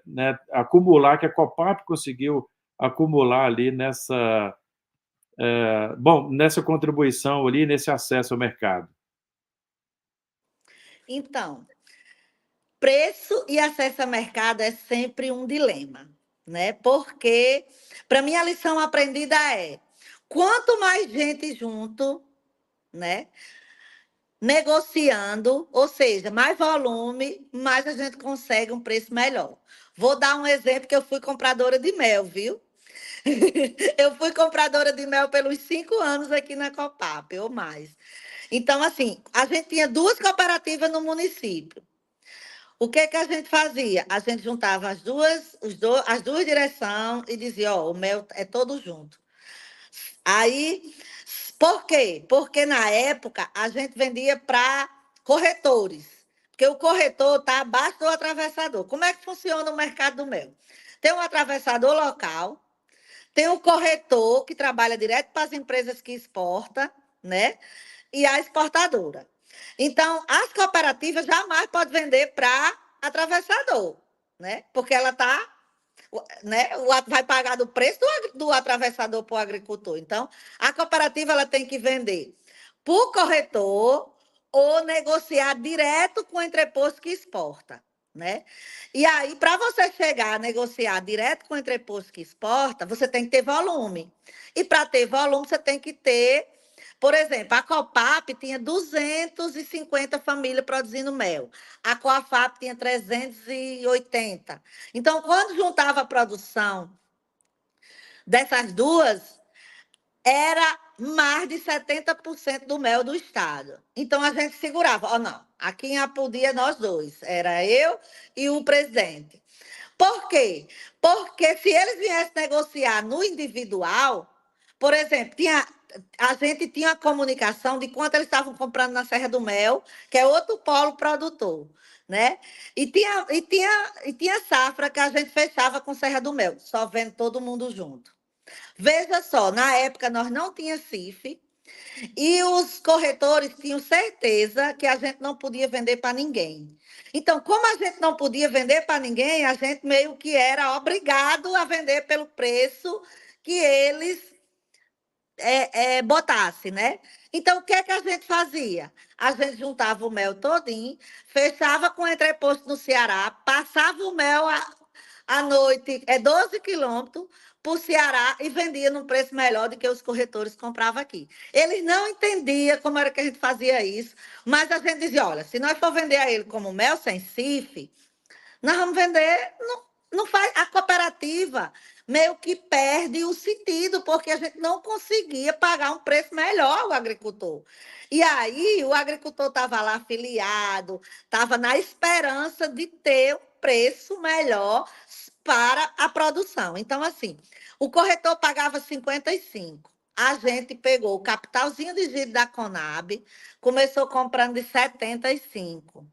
né, acumular, que a Copap conseguiu acumular ali nessa contribuição ali, nesse acesso ao mercado? Então, preço e acesso ao mercado é sempre um dilema, né? Porque, para mim, a lição aprendida é: quanto mais gente junto, né? Negociando, ou seja, mais volume, mais a gente consegue um preço melhor. Vou dar um exemplo que eu fui compradora de mel, viu? Eu fui compradora de mel pelos 5 anos aqui na Copap, ou mais. Então, assim, a gente tinha 2 cooperativas no município. O que que a gente fazia? A gente juntava as duas direções e dizia, ó, o mel é todo junto. Aí, por quê? Porque na época a gente vendia para corretores, porque o corretor está abaixo do atravessador. Como é que funciona o mercado do mel? Tem um atravessador local, tem um corretor que trabalha direto para as empresas que exportam, né? E a exportadora. Então, as cooperativas jamais podem vender para atravessador, né? Porque ela está, né? Vai pagar do preço do atravessador para o agricultor. Então, a cooperativa ela tem que vender para o corretor ou negociar direto com o entreposto que exporta. Né? E aí, para você chegar a negociar direto com o entreposto que exporta, você tem que ter volume. E para ter volume, você tem que ter Por exemplo, a Copap tinha 250 famílias produzindo mel. A Coafap tinha 380. Então, quando juntava a produção dessas duas, era mais de 70% do mel do estado. Então, a gente segurava. Oh, não, aqui em Apudia, nós dois. Era eu e o presidente. Por quê? Porque se eles viessem negociar no individual, por exemplo, a gente tinha a comunicação de quanto eles estavam comprando na Serra do Mel, que é outro polo produtor, né? E tinha safra que a gente fechava com Serra do Mel, só vendo todo mundo junto. Veja só, na época nós não tínhamos CIF, e os corretores tinham certeza que a gente não podia vender para ninguém. Então, como a gente não podia vender para ninguém, a gente meio que era obrigado a vender pelo preço que eles botassem, né? Então, o que é que a gente fazia? A gente juntava o mel todinho, fechava com entreposto no Ceará, passava o mel à noite, 12 quilômetros, para o Ceará e vendia num preço melhor do que os corretores compravam aqui. Eles não entendiam como era que a gente fazia isso, mas a gente dizia, olha, se nós for vender a ele como mel sem CIF, nós vamos vender, não faz, a cooperativa meio que perde o sentido, porque a gente não conseguia pagar um preço melhor ao agricultor. E aí o agricultor estava lá afiliado, estava na esperança de ter um preço melhor para a produção. Então, assim, o corretor pagava 55. A gente pegou o capitalzinho de giro da Conab, começou comprando de 75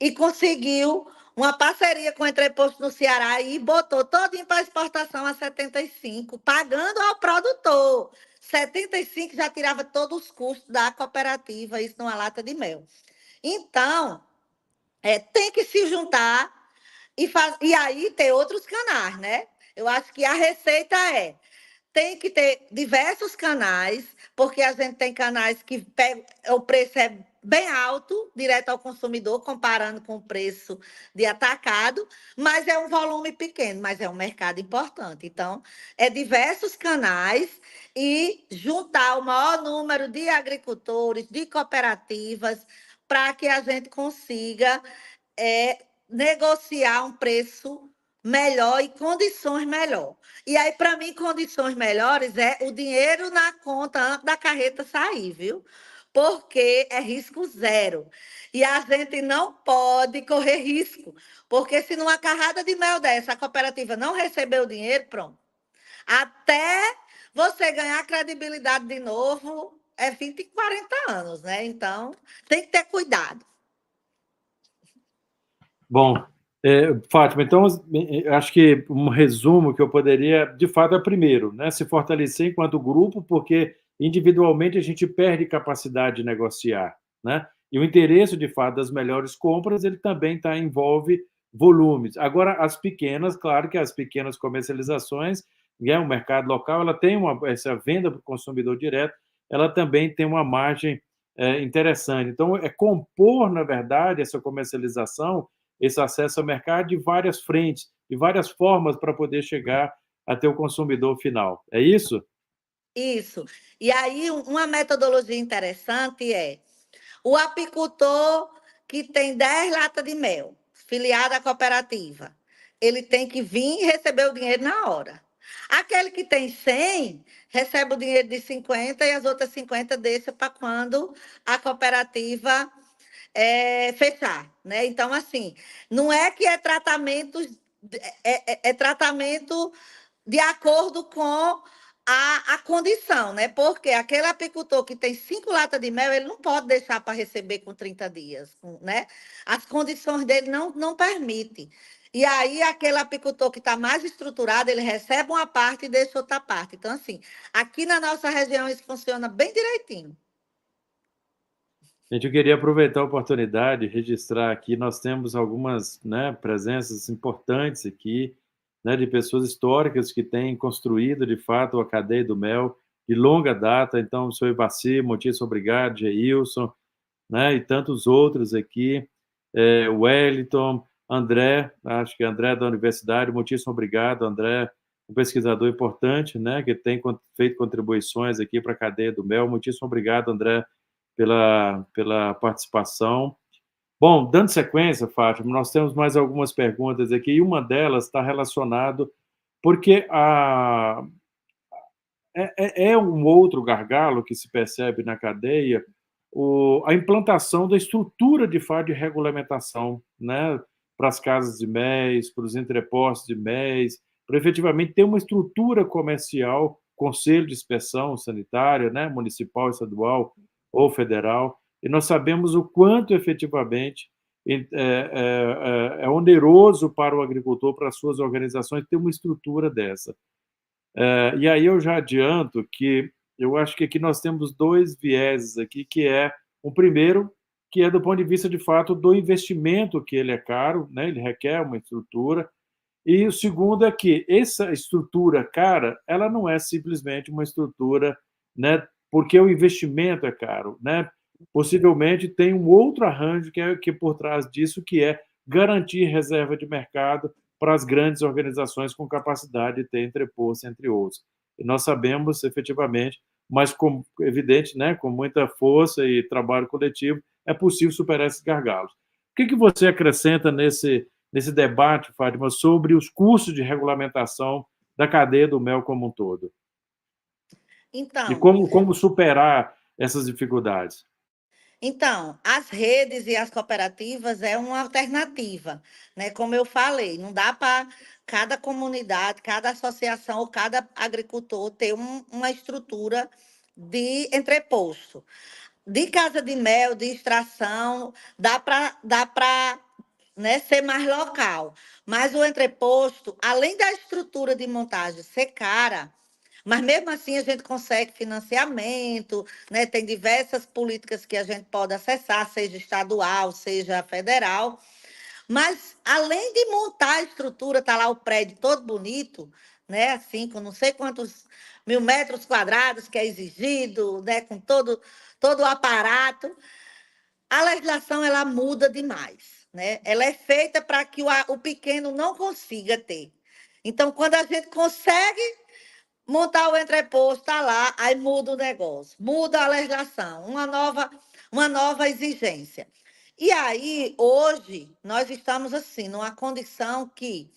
e conseguiu uma parceria com o Entreposto no Ceará e botou todinho para exportação a 75, pagando ao produtor. 75 já tirava todos os custos da cooperativa, isso numa lata de mel. Então, tem que se juntar e aí ter outros canais, né? Eu acho que a receita tem que ter diversos canais, porque a gente tem canais que o preço é bem alto, direto ao consumidor, comparando com o preço de atacado, mas é um volume pequeno, mas é um mercado importante. Então, diversos canais e juntar o maior número de agricultores, de cooperativas, para que a gente consiga negociar um preço melhor e condições melhor. E aí, para mim, condições melhores é o dinheiro na conta antes da carreta sair, viu? Porque é risco zero. E a gente não pode correr risco, porque se numa carrada de mel dessa a cooperativa não receber o dinheiro, pronto. Até você ganhar credibilidade de novo, 20, 40 anos, né? Então, tem que ter cuidado. Bom, Fátima, então, acho que um resumo que eu poderia, de fato, é primeiro, né, se fortalecer enquanto grupo, porque individualmente a gente perde capacidade de negociar, né? E o interesse, de fato, das melhores compras, ele também envolve volumes. Agora, as pequenas, claro que as pequenas comercializações, né, o mercado local, ela tem essa venda para o consumidor direto, ela também tem uma margem interessante. Então, compor, na verdade, essa comercialização, esse acesso ao mercado de várias frentes, de várias formas para poder chegar até o consumidor final. É isso? Isso. E aí, uma metodologia interessante é o apicultor que tem 10 latas de mel, filiado à cooperativa, ele tem que vir e receber o dinheiro na hora. Aquele que tem 100, recebe o dinheiro de 50 e as outras 50 deixa para quando a cooperativa fechar, né? Então, assim, não é que é tratamento, tratamento de acordo com a condição, né? Porque aquele apicultor que tem 5 latas de mel, ele não pode deixar para receber com 30 dias, né? As condições dele não permitem. E aí, aquele apicultor que está mais estruturado, ele recebe uma parte e deixa outra parte. Então, assim, aqui na nossa região isso funciona bem direitinho. Gente, eu queria aproveitar a oportunidade e registrar aqui, nós temos algumas, né, presenças importantes aqui, né, de pessoas históricas que têm construído, de fato, a cadeia do mel de longa data. Então, o senhor Ivaci, muitíssimo obrigado, Geilson, né, e tantos outros aqui, Wellington, André, acho que André da Universidade, muitíssimo obrigado, André, um pesquisador importante, né, que tem feito contribuições aqui para a cadeia do mel. Muitíssimo obrigado, André, pela participação. Bom, dando sequência, Fátima, nós temos mais algumas perguntas aqui, e uma delas está relacionada, porque é um outro gargalo que se percebe na cadeia, a implantação da estrutura de fato de regulamentação, né, para as casas de MEs, para os entrepostos de MEs, para efetivamente ter uma estrutura comercial, conselho de inspeção sanitária, né, municipal, estadual ou federal, e nós sabemos o quanto efetivamente é oneroso para o agricultor, para as suas organizações, ter uma estrutura dessa. E aí eu já adianto que eu acho que aqui nós temos dois vieses aqui, que é o primeiro, que é do ponto de vista, de fato, do investimento, que ele é caro, né? Ele requer uma estrutura, e o segundo é que essa estrutura cara, ela não é simplesmente uma estrutura, né, porque o investimento é caro, né? Possivelmente tem um outro arranjo que por trás disso, que é garantir reserva de mercado para as grandes organizações com capacidade de ter entreposto, entre outros. E nós sabemos, efetivamente, mas com evidente, né, com muita força e trabalho coletivo, é possível superar esses gargalos. O que você acrescenta nesse debate, Fátima, sobre os custos de regulamentação da cadeia do mel como um todo? E Então, como superar essas dificuldades? Então, as redes e as cooperativas é uma alternativa, né? Como eu falei, não dá para cada comunidade, cada associação ou cada agricultor ter uma estrutura de entreposto. De casa de mel, de extração, dá para né, ser mais local. Mas o entreposto, além da estrutura de montagem ser cara, mas mesmo assim a gente consegue financiamento, né? Tem diversas políticas que a gente pode acessar, seja estadual, seja federal. Mas além de montar a estrutura, tá lá o prédio todo bonito, né? Assim, com não sei quantos mil metros quadrados que é exigido, né? Com todo o aparato, a legislação ela muda demais, né? Ela é feita para que o pequeno não consiga ter. Então, quando a gente consegue montar o entreposto, está lá, aí muda o negócio, muda a legislação, uma nova exigência. E aí, hoje, nós estamos assim, numa condição que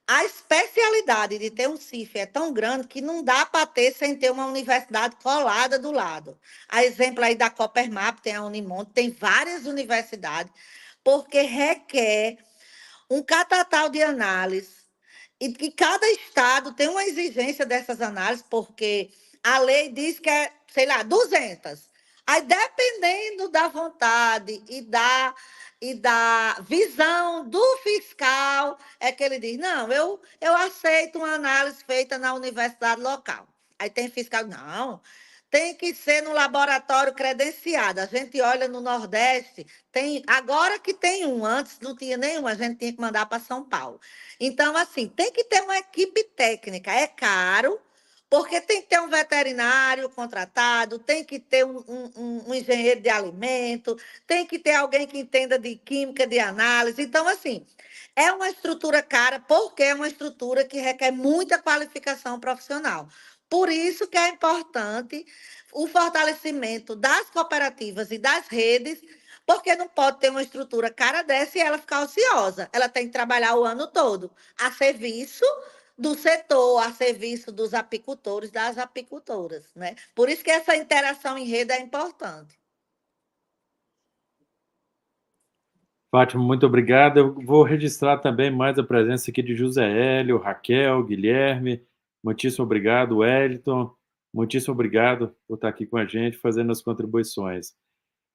a especialidade de ter um CIF é tão grande que não dá para ter sem ter uma universidade colada do lado. A exemplo aí da Coopermap, tem a Unimonte, tem várias universidades, porque requer um catatal de análise e que cada estado tem uma exigência dessas análises, porque a lei diz que é, sei lá, 200. Aí, dependendo da vontade e da visão do fiscal, é que ele diz, não, eu aceito uma análise feita na universidade local. Aí tem fiscal, não, tem que ser no laboratório credenciado. A gente olha no Nordeste, tem agora que tem um, antes não tinha nenhum, a gente tinha que mandar para São Paulo. Então, assim, tem que ter uma equipe técnica, é caro, porque tem que ter um veterinário contratado, tem que ter um engenheiro de alimento, tem que ter alguém que entenda de química, de análise. Então, assim, é uma estrutura cara, porque é uma estrutura que requer muita qualificação profissional. Por isso que é importante o fortalecimento das cooperativas e das redes, porque não pode ter uma estrutura cara dessa e ela ficar ociosa. Ela tem que trabalhar o ano todo a serviço do setor, a serviço dos apicultores, das apicultoras, né? Por isso que essa interação em rede é importante. Fátima, muito obrigado. Eu vou registrar também mais a presença aqui de José Hélio, Raquel, Guilherme. Muitíssimo obrigado, Wellington. Muitíssimo obrigado por estar aqui com a gente, fazendo as contribuições.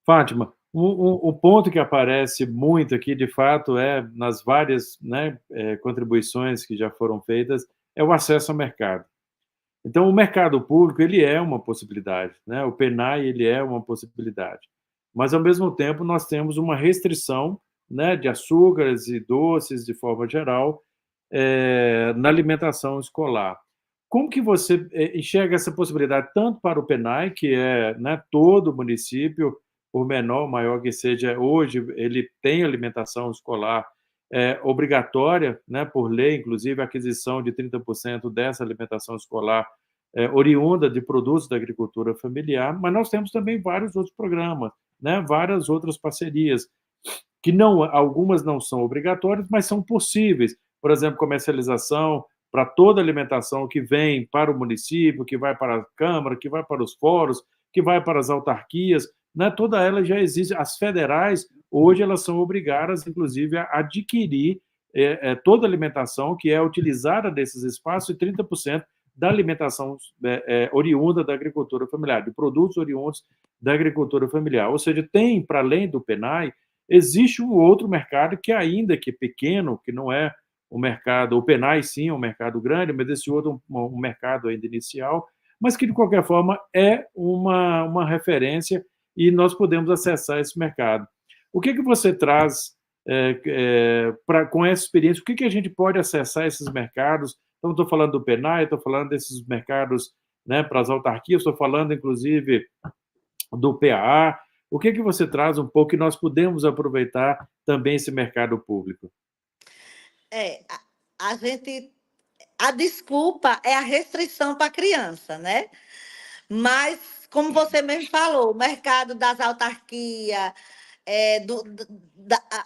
Fátima, o ponto que aparece muito aqui, de fato, nas várias, né, contribuições que já foram feitas, é o acesso ao mercado. Então, o mercado público, ele é uma possibilidade, né? O PENAI, ele é uma possibilidade. Mas, ao mesmo tempo, nós temos uma restrição, né, de açúcares e doces, de forma geral, na alimentação escolar. Como que você enxerga essa possibilidade, tanto para o PENAI, que é, né, todo município, por menor ou maior que seja, hoje ele tem alimentação escolar obrigatória, né, por lei, inclusive a aquisição de 30% dessa alimentação escolar oriunda de produtos da agricultura familiar, mas nós temos também vários outros programas, né, várias outras parcerias, que não, algumas não são obrigatórias, mas são possíveis. Por exemplo, comercialização para toda alimentação que vem para o município, que vai para a Câmara, que vai para os fóruns, que vai para as autarquias, né, toda ela já existe. As federais, hoje, elas são obrigadas, inclusive, a adquirir toda a alimentação que é utilizada desses espaços e 30% da alimentação oriunda da agricultura familiar, de produtos oriundos da agricultura familiar. Ou seja, tem, para além do PENAI, existe um outro mercado que, ainda que pequeno, que não é o mercado, o PENAI sim é um mercado grande, mas esse outro um mercado ainda inicial, mas que, de qualquer forma, é uma referência e nós podemos acessar esse mercado. O que você traz com essa experiência? O que a gente pode acessar esses mercados? Então, estou falando do PENAI, estou falando desses mercados, né, para as autarquias, estou falando, inclusive, do PAA. O que você traz um pouco que nós podemos aproveitar também esse mercado público? A desculpa é a restrição para a criança, né? Mas, como você mesmo falou, o mercado das autarquias,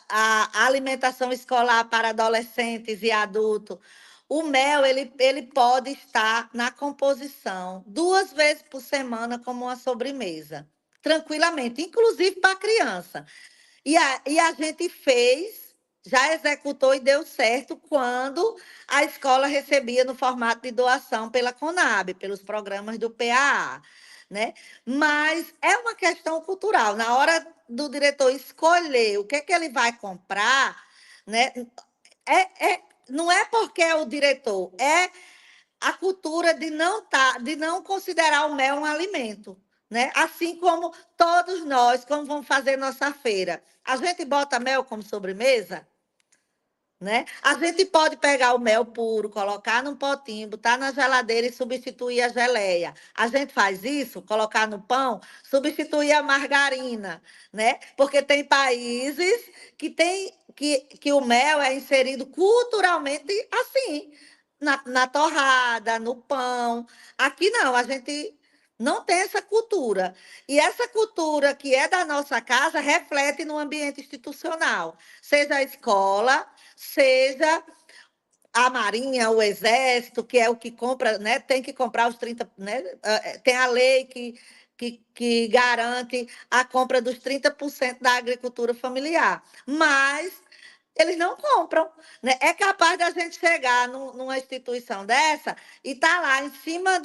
a alimentação escolar para adolescentes e adultos, o mel ele pode estar na composição 2 vezes por semana como uma sobremesa, tranquilamente, inclusive para a criança. E a gente fez, já executou e deu certo quando a escola recebia no formato de doação pela Conab, pelos programas do PAA, né? Mas é uma questão cultural. Na hora do diretor escolher o que ele vai comprar, né? Não é porque é o diretor, é a cultura de não considerar o mel um alimento, né? Assim como todos nós, como vamos fazer nossa feira, a gente bota mel como sobremesa, né? A gente pode pegar o mel puro, colocar num potinho, botar na geladeira e substituir a geleia. A gente faz isso, colocar no pão, substituir a margarina, né? Porque tem países que o mel é inserido culturalmente assim, na torrada, no pão. Aqui não, a gente não tem essa cultura. E essa cultura que é da nossa casa reflete no ambiente institucional, seja a escola, seja a Marinha, o Exército, que é o que compra, né? Tem que comprar os 30%, né? Tem a lei que garante a compra dos 30% da agricultura familiar. Mas eles não compram, né? É capaz da gente chegar numa instituição dessa e tá lá em cima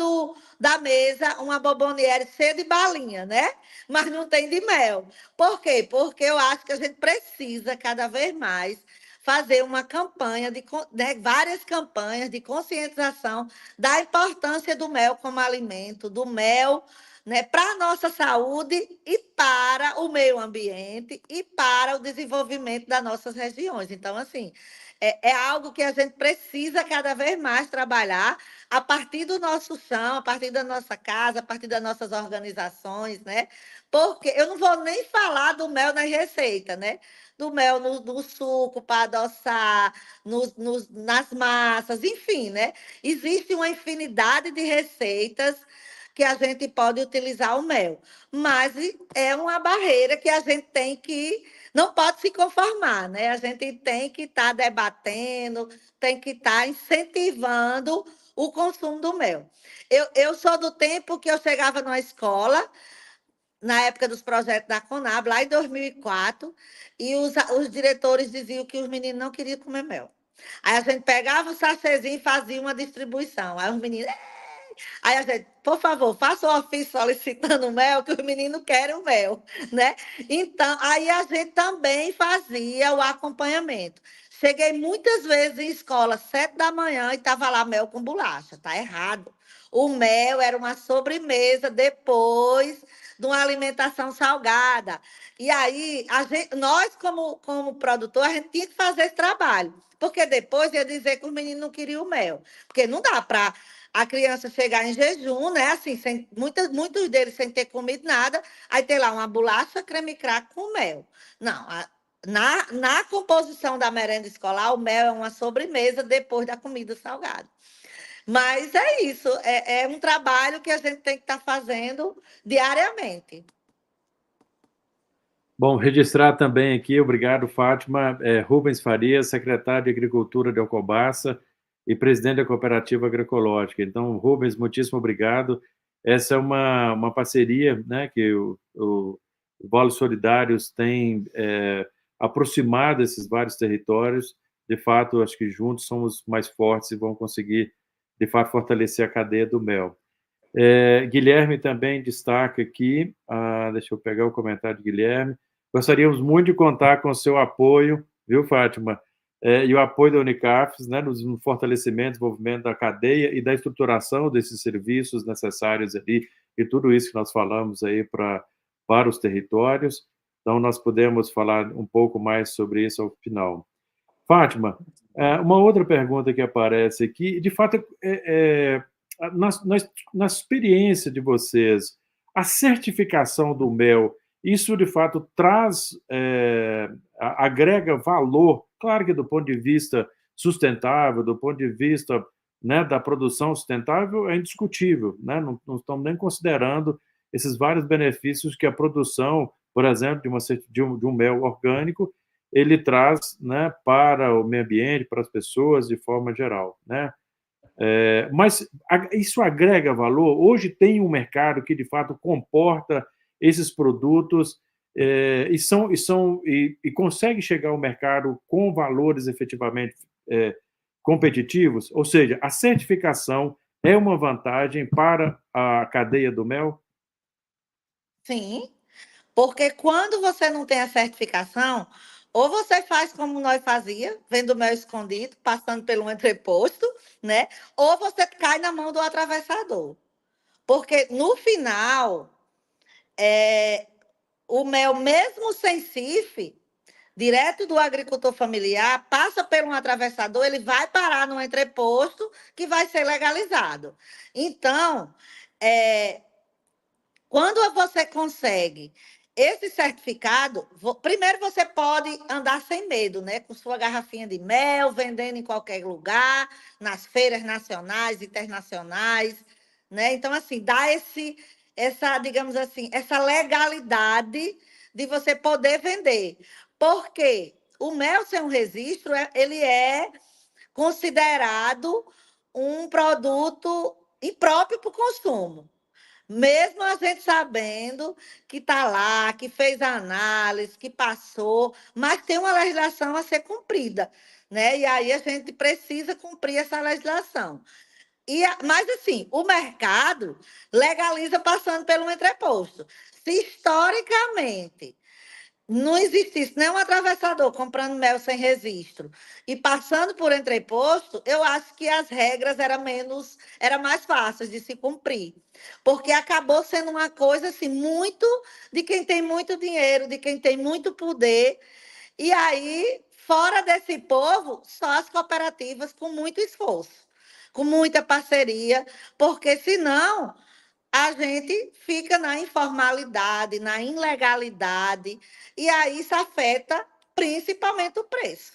da mesa uma bomboniere cheia de balinha, né? Mas não tem de mel. Por quê? Porque eu acho que a gente precisa cada vez mais fazer uma campanha né, várias campanhas de conscientização da importância do mel como alimento, do mel, né, para a nossa saúde e para o meio ambiente e para o desenvolvimento das nossas regiões. Então, assim, é algo que a gente precisa cada vez mais trabalhar a partir do nosso chão, a partir da nossa casa, a partir das nossas organizações, né? Porque eu não vou nem falar do mel nas receitas, né? Do mel no suco para adoçar, nas massas, enfim, né? Existe uma infinidade de receitas que a gente pode utilizar o mel, mas é uma barreira que a gente tem que, não pode se conformar, né? A gente tem que estar debatendo, tem que estar incentivando o consumo do mel. Eu sou do tempo que eu chegava na escola, na época dos projetos da Conab, lá em 2004, e os diretores diziam que os meninos não queriam comer mel. Aí a gente pegava o sachêzinho e fazia uma distribuição. Aí os meninos, aí a gente, por favor, faça o ofício solicitando mel, que os meninos querem o mel, né? Então, aí a gente também fazia o acompanhamento. Cheguei muitas vezes em escola, 7 da manhã, e estava lá mel com bolacha. Tá errado. O mel era uma sobremesa depois de uma alimentação salgada. E aí, nós, como produtor, a gente tinha que fazer esse trabalho. Porque depois ia dizer que os meninos não queriam o mel. Porque não dá para a criança chegar em jejum, né? Assim, muitos deles sem ter comido nada, aí tem lá uma bolacha creme crack com mel. Não, Na composição da merenda escolar, o mel é uma sobremesa depois da comida salgada. Mas é isso, é um trabalho que a gente tem que estar fazendo diariamente. Bom, registrar também aqui, obrigado, Fátima, Rubens Farias, secretário de Agricultura de Alcobaça e presidente da Cooperativa Agroecológica. Então, Rubens, muitíssimo obrigado. Essa é uma parceria, né, que o Vale Solidários tem aproximado esses vários territórios. De fato, acho que juntos somos mais fortes e vamos conseguir, de fato, fortalecer a cadeia do mel. Guilherme também destaca aqui, deixa eu pegar o comentário de Guilherme. Gostaríamos muito de contar com o seu apoio, viu, Fátima? E o apoio da Unicafes, né, no fortalecimento, desenvolvimento da cadeia e da estruturação desses serviços necessários ali, e tudo isso que nós falamos aí para os territórios. Então, nós podemos falar um pouco mais sobre isso ao final. Fátima, uma outra pergunta que aparece aqui, de fato, na experiência de vocês, a certificação do mel, isso de fato traz, agrega valor, claro que do ponto de vista sustentável, do ponto de vista, né, da produção sustentável, é indiscutível, né? Não estamos nem considerando esses vários benefícios que a produção, por exemplo, de um mel orgânico, ele traz, né, para o meio ambiente, para as pessoas de forma geral, né? Mas isso agrega valor? Hoje tem um mercado que, de fato, comporta esses produtos e consegue chegar ao mercado com valores efetivamente competitivos? Ou seja, a certificação é uma vantagem para a cadeia do mel? Sim, porque quando você não tem a certificação, ou você faz como nós fazia, vendo mel escondido, passando pelo entreposto, né? Ou você cai na mão do atravessador. Porque no final, o mel, mesmo sem CIF, direto do agricultor familiar, passa por um atravessador, ele vai parar no entreposto que vai ser legalizado. Então, quando você consegue esse certificado, primeiro você pode andar sem medo, né? Com sua garrafinha de mel, vendendo em qualquer lugar, nas feiras nacionais, internacionais, né? Então, assim, dá essa, digamos assim, essa legalidade de você poder vender. Porque o mel sem um registro, ele é considerado um produto impróprio para o consumo. Mesmo a gente sabendo que está lá, que fez a análise, que passou, mas tem uma legislação a ser cumprida, né? E aí a gente precisa cumprir essa legislação. Mas, assim, o mercado legaliza passando pelo entreposto. Se historicamente não existisse nenhum atravessador comprando mel sem registro e passando por entreposto, eu acho que as regras eram mais fáceis de se cumprir, porque acabou sendo uma coisa assim muito de quem tem muito dinheiro, de quem tem muito poder, e aí fora desse povo, só as cooperativas com muito esforço, com muita parceria, porque senão a gente fica na informalidade, na ilegalidade, e aí isso afeta principalmente o preço,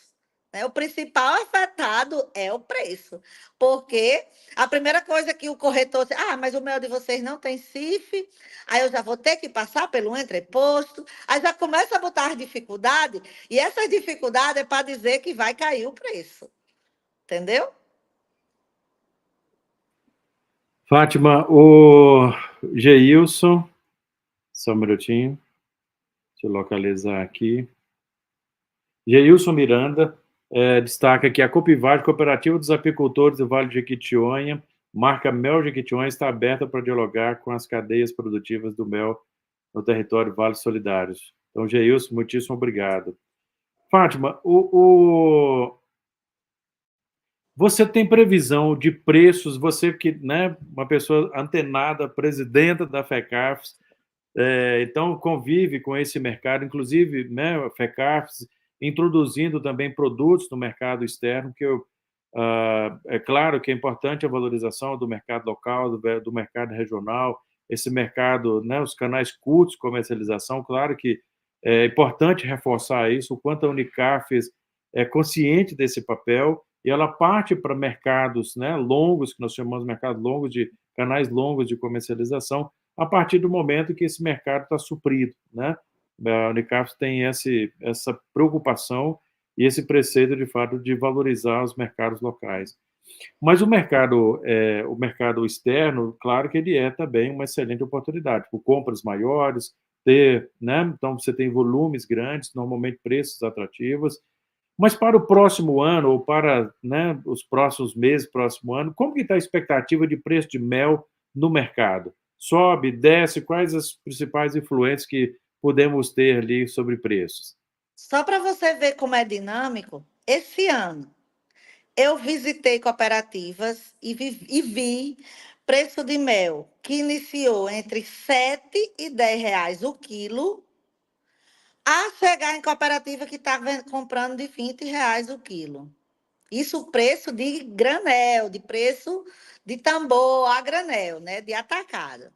né? O principal afetado é o preço, porque a primeira coisa que o corretor diz, mas o mel de vocês não tem CIF, aí eu já vou ter que passar pelo entreposto, aí já começa a botar as dificuldades, e essas dificuldades é para dizer que vai cair o preço, entendeu? Fátima, o Geilson, só um minutinho, deixa eu localizar aqui. Geilson Miranda destaca que a Copivade, Cooperativa dos Apicultores do Vale de Jequitinhonha, marca Mel Jequitinhonha, está aberta para dialogar com as cadeias produtivas do mel no território Vale Solidários. Então, Geilson, muitíssimo obrigado. Fátima, você tem previsão de preços, você que, né, uma pessoa antenada, presidenta da FECAFES, então convive com esse mercado, inclusive, né, a FECAFES introduzindo também produtos no mercado externo, que é claro que é importante a valorização do mercado local, do mercado regional, esse mercado, né, os canais curtos de comercialização, claro que É importante reforçar isso, o quanto a Unicafes é consciente desse papel, e ela parte para mercados, né, longos, que nós chamamos de mercados longos, de canais longos de comercialização, a partir do momento que esse mercado está suprido, né? A Unicafes tem essa preocupação e esse preceito, de fato, de valorizar os mercados locais. Mas o mercado externo, claro que ele é também uma excelente oportunidade, por compras maiores, né? Então você tem volumes grandes, normalmente preços atrativos. Mas para o próximo ano, ou para, né, os próximos meses, próximo ano, como que está a expectativa de preço de mel no mercado? Sobe, desce? Quais as principais influências que podemos ter ali sobre preços? Só para você ver como é dinâmico, esse ano eu visitei cooperativas e vi preço de mel que iniciou entre R$ 7 e R$ 10 o quilo, a chegar em cooperativa que está comprando de R$ 20 o quilo. Isso o preço de granel, de preço de tambor a granel, né? De atacado.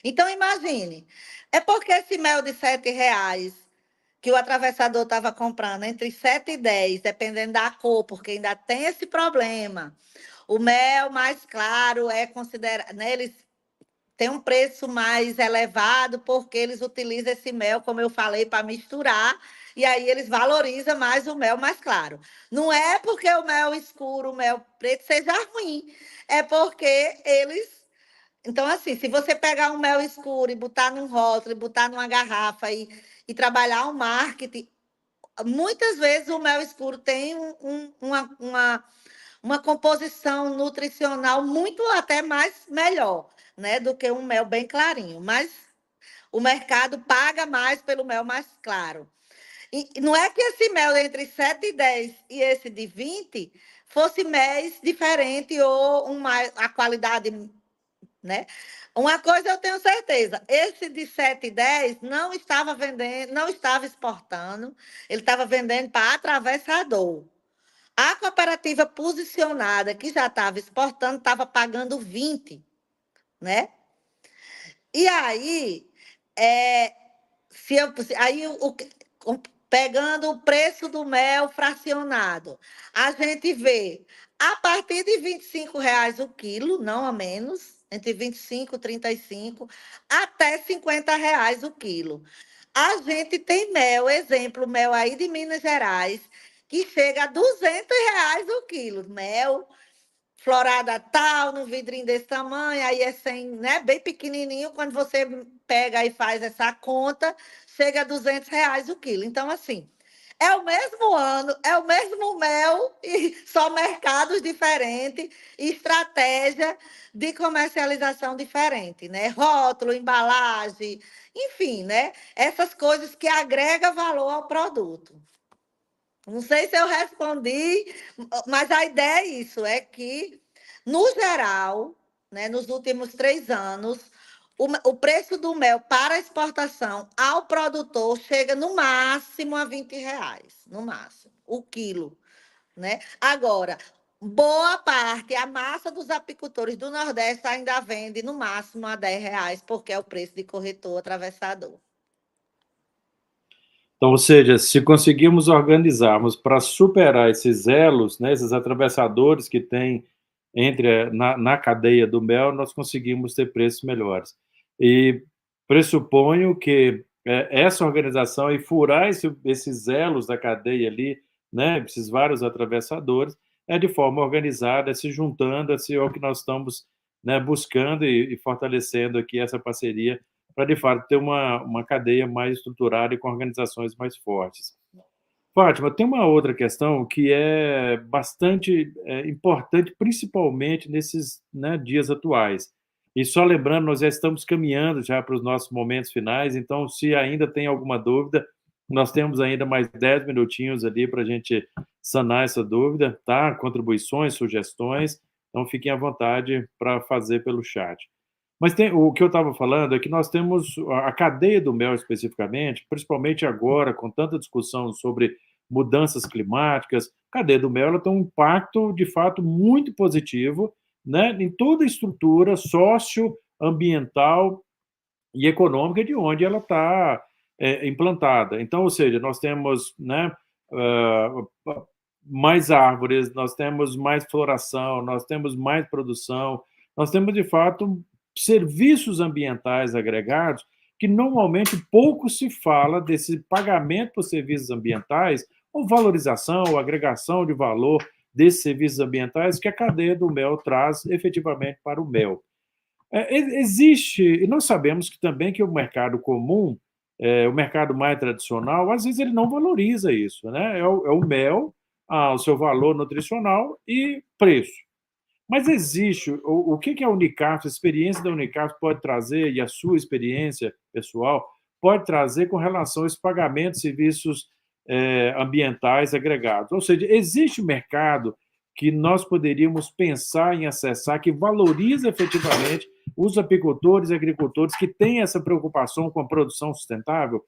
Então, imagine, é porque esse mel de R$ 7 que o atravessador estava comprando entre 7 e 10, dependendo da cor, porque ainda tem esse problema. O mel mais claro é considerado, né, eles têm um preço mais elevado, porque eles utilizam esse mel, como eu falei, para misturar, e aí eles valorizam mais o mel mais claro. Não é porque o mel escuro, o mel preto seja ruim, é porque eles. Então, assim, se você pegar um mel escuro e botar num rótulo, e botar numa garrafa e trabalhar o marketing, muitas vezes o mel escuro tem uma composição nutricional muito até mais melhor, né, do que um mel bem clarinho. Mas o mercado paga mais pelo mel mais claro. E não é que esse mel entre 7 e 10 e esse de 20 fosse mel diferente ou a qualidade, né? Uma coisa eu tenho certeza, esse de 7 e 10 não estava vendendo, não estava exportando, ele estava vendendo para atravessador. A cooperativa posicionada, que já estava exportando, estava pagando 20, né? E aí, é, se eu, aí pegando o preço do mel fracionado, a gente vê a partir de R$ 25 o quilo, não a menos, entre 25 e 35, até R$ 50 o quilo. A gente tem mel, exemplo, mel aí de Minas Gerais, que chega a R$ 200 o quilo. Mel florada tal, num vidrinho desse tamanho, aí é sem, né, bem pequenininho, quando você pega e faz essa conta, chega a R$ 200 o quilo. Então, assim, é o mesmo ano, é o mesmo mel, e só mercados diferentes, e estratégia de comercialização diferente, né? Rótulo, embalagem, enfim, né? Essas coisas que agregam valor ao produto. Não sei se eu respondi, mas a ideia é isso, é que, no geral, né, nos últimos 3 anos, o preço do mel para exportação ao produtor chega no máximo a R$ 20, no máximo, o quilo, né? Agora, boa parte, a massa dos apicultores do Nordeste ainda vende no máximo a R$ 10, porque é o preço de corretor atravessador. Então, ou seja, se conseguirmos organizarmos para superar esses elos, né, esses atravessadores que tem na cadeia do mel, nós conseguimos ter preços melhores. E pressuponho que essa organização e furar esses elos da cadeia ali, né, esses vários atravessadores, é de forma organizada, se juntando, assim, é o que nós estamos, né, buscando e fortalecendo aqui essa parceria para, de fato, ter uma cadeia mais estruturada e com organizações mais fortes. Fátima, tem uma outra questão que é bastante importante, principalmente nesses, né, dias atuais. E só lembrando, nós já estamos caminhando já para os nossos momentos finais, então, se ainda tem alguma dúvida, nós temos ainda mais 10 minutinhos ali para a gente sanar essa dúvida, tá? Contribuições, sugestões, então fiquem à vontade para fazer pelo chat. Mas o que eu estava falando é que nós temos a cadeia do mel especificamente, principalmente agora, com tanta discussão sobre mudanças climáticas, a cadeia do mel ela tem um impacto, de fato, muito positivo, né, em toda a estrutura socioambiental e econômica de onde ela está implantada. Então, ou seja, nós temos, né, mais árvores, nós temos mais floração, nós temos mais produção, nós temos, de fato, serviços ambientais agregados que normalmente pouco se fala desse pagamento por serviços ambientais ou valorização ou agregação de valor desses serviços ambientais que a cadeia do mel traz efetivamente para o mel. Existe, e nós sabemos que também que o mercado comum, o mercado mais tradicional, às vezes ele não valoriza isso, né? É o mel, o seu valor nutricional e preço. Mas existe, o que a Unicaf, a experiência da Unicaf pode trazer, e a sua experiência pessoal, pode trazer com relação a esse pagamento de serviços ambientais agregados? Ou seja, existe mercado que nós poderíamos pensar em acessar, que valoriza efetivamente os apicultores e agricultores que têm essa preocupação com a produção sustentável?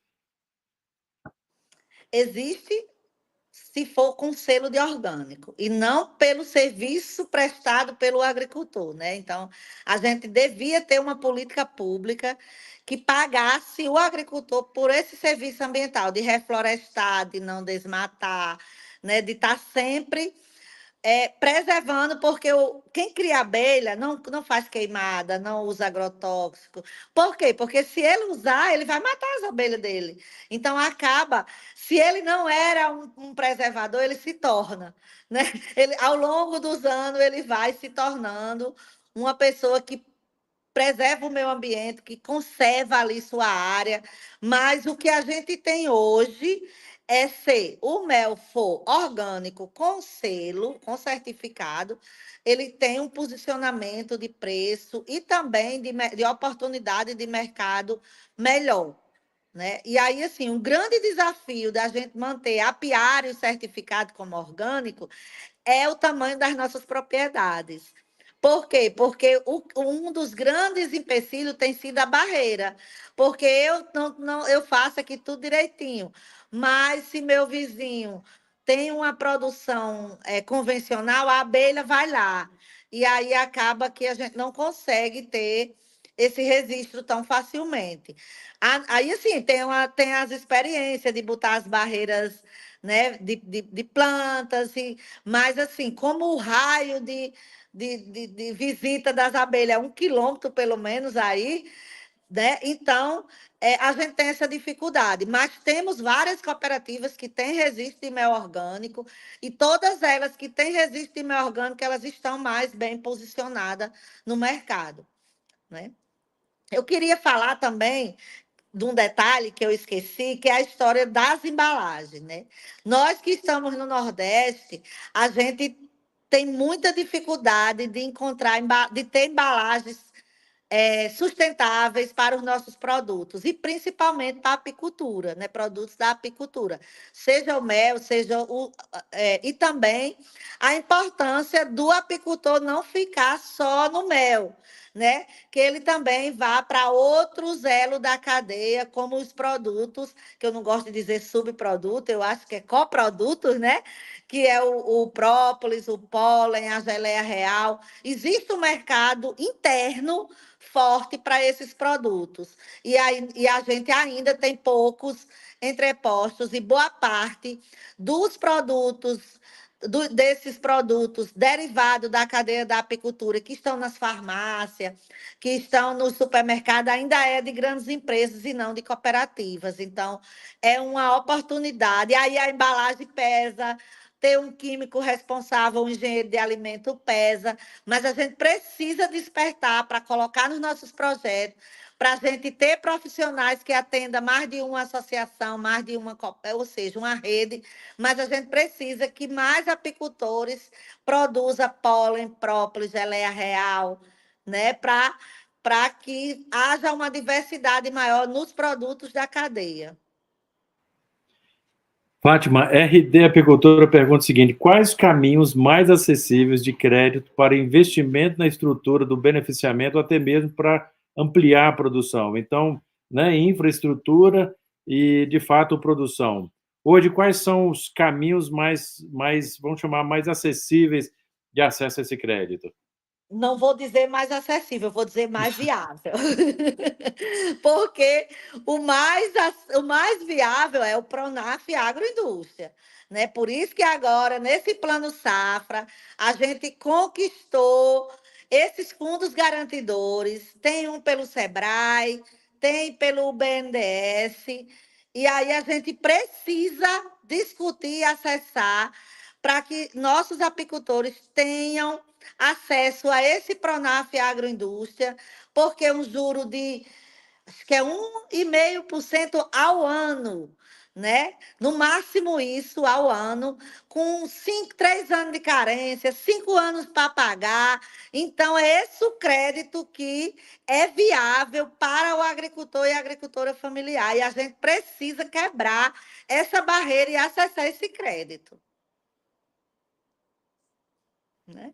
Existe, se for com selo de orgânico, e não pelo serviço prestado pelo agricultor, né? Então, a gente devia ter uma política pública que pagasse o agricultor por esse serviço ambiental, de reflorestar, de não desmatar, né? De estar sempre preservando, porque quem cria abelha não faz queimada, não usa agrotóxico. Por quê? Porque se ele usar, ele vai matar as abelhas dele. Então, acaba, se ele não era um preservador, ele se torna, né? Ele, ao longo dos anos, ele vai se tornando uma pessoa que preserva o meio ambiente, que conserva ali sua área, mas o que a gente tem hoje é se o mel for orgânico com selo, com certificado, ele tem um posicionamento de preço e também de oportunidade de mercado melhor. Né? E aí, assim, um grande desafio da gente manter apiário certificado como orgânico é o tamanho das nossas propriedades. Por quê? Porque um dos grandes empecilhos tem sido a barreira. Porque eu faço aqui tudo direitinho. Mas se meu vizinho tem uma produção convencional, a abelha vai lá. E aí acaba que a gente não consegue ter esse registro tão facilmente. Aí, assim, tem as experiências de botar as barreiras, né, de plantas, mas, assim, como o raio de visita das abelhas é 1 quilômetro, pelo menos, aí, né? Então, a gente tem essa dificuldade, mas temos várias cooperativas que têm registro de mel orgânico, e todas elas que têm registro de mel orgânico, elas estão mais bem posicionadas no mercado, né? Eu queria falar também de um detalhe que eu esqueci, que é a história das embalagens, né? Nós que estamos no Nordeste, a gente tem muita dificuldade de encontrar, de ter embalagens sustentáveis para os nossos produtos, e principalmente para a apicultura, né? Produtos da apicultura, seja o mel, seja e também a importância do apicultor não ficar só no mel, né? Que ele também vá para outros elos da cadeia, como os produtos, que eu não gosto de dizer subproduto, eu acho que é coprodutos, né? Que é o própolis, o pólen, a geleia real. Existe um mercado interno forte para esses produtos. E a gente ainda tem poucos entrepostos, e boa parte dos produtos, desses produtos derivados da cadeia da apicultura, que estão nas farmácias, que estão no supermercado, ainda é de grandes empresas e não de cooperativas. Então, é uma oportunidade. E aí a embalagem pesa, ter um químico responsável, um engenheiro de alimento pesa, mas a gente precisa despertar para colocar nos nossos projetos, para a gente ter profissionais que atendam mais de uma associação, mais de uma, ou seja, uma rede, mas a gente precisa que mais apicultores produzam pólen, própolis, geleia real, né, para que haja uma diversidade maior nos produtos da cadeia. Fátima, RD Apicultora pergunta o seguinte: quais caminhos mais acessíveis de crédito para investimento na estrutura do beneficiamento, ou até mesmo para ampliar a produção? Então, né, infraestrutura e, de fato, produção. Hoje, quais são os caminhos mais, vamos chamar, mais acessíveis de acesso a esse crédito? Não vou dizer mais acessível, vou dizer mais viável. Porque o mais viável é o Pronaf Agroindústria, né? Por isso que agora, nesse Plano Safra, a gente conquistou esses fundos garantidores, tem um pelo Sebrae, tem pelo BNDES, e aí a gente precisa discutir e acessar para que nossos apicultores tenham acesso a esse Pronaf Agroindústria, porque um juro de, acho que é 1,5% ao ano, né? No máximo isso ao ano, com 3 anos de carência, 5 anos para pagar. Então, é esse o crédito que é viável para o agricultor e a agricultora familiar. E a gente precisa quebrar essa barreira e acessar esse crédito, né?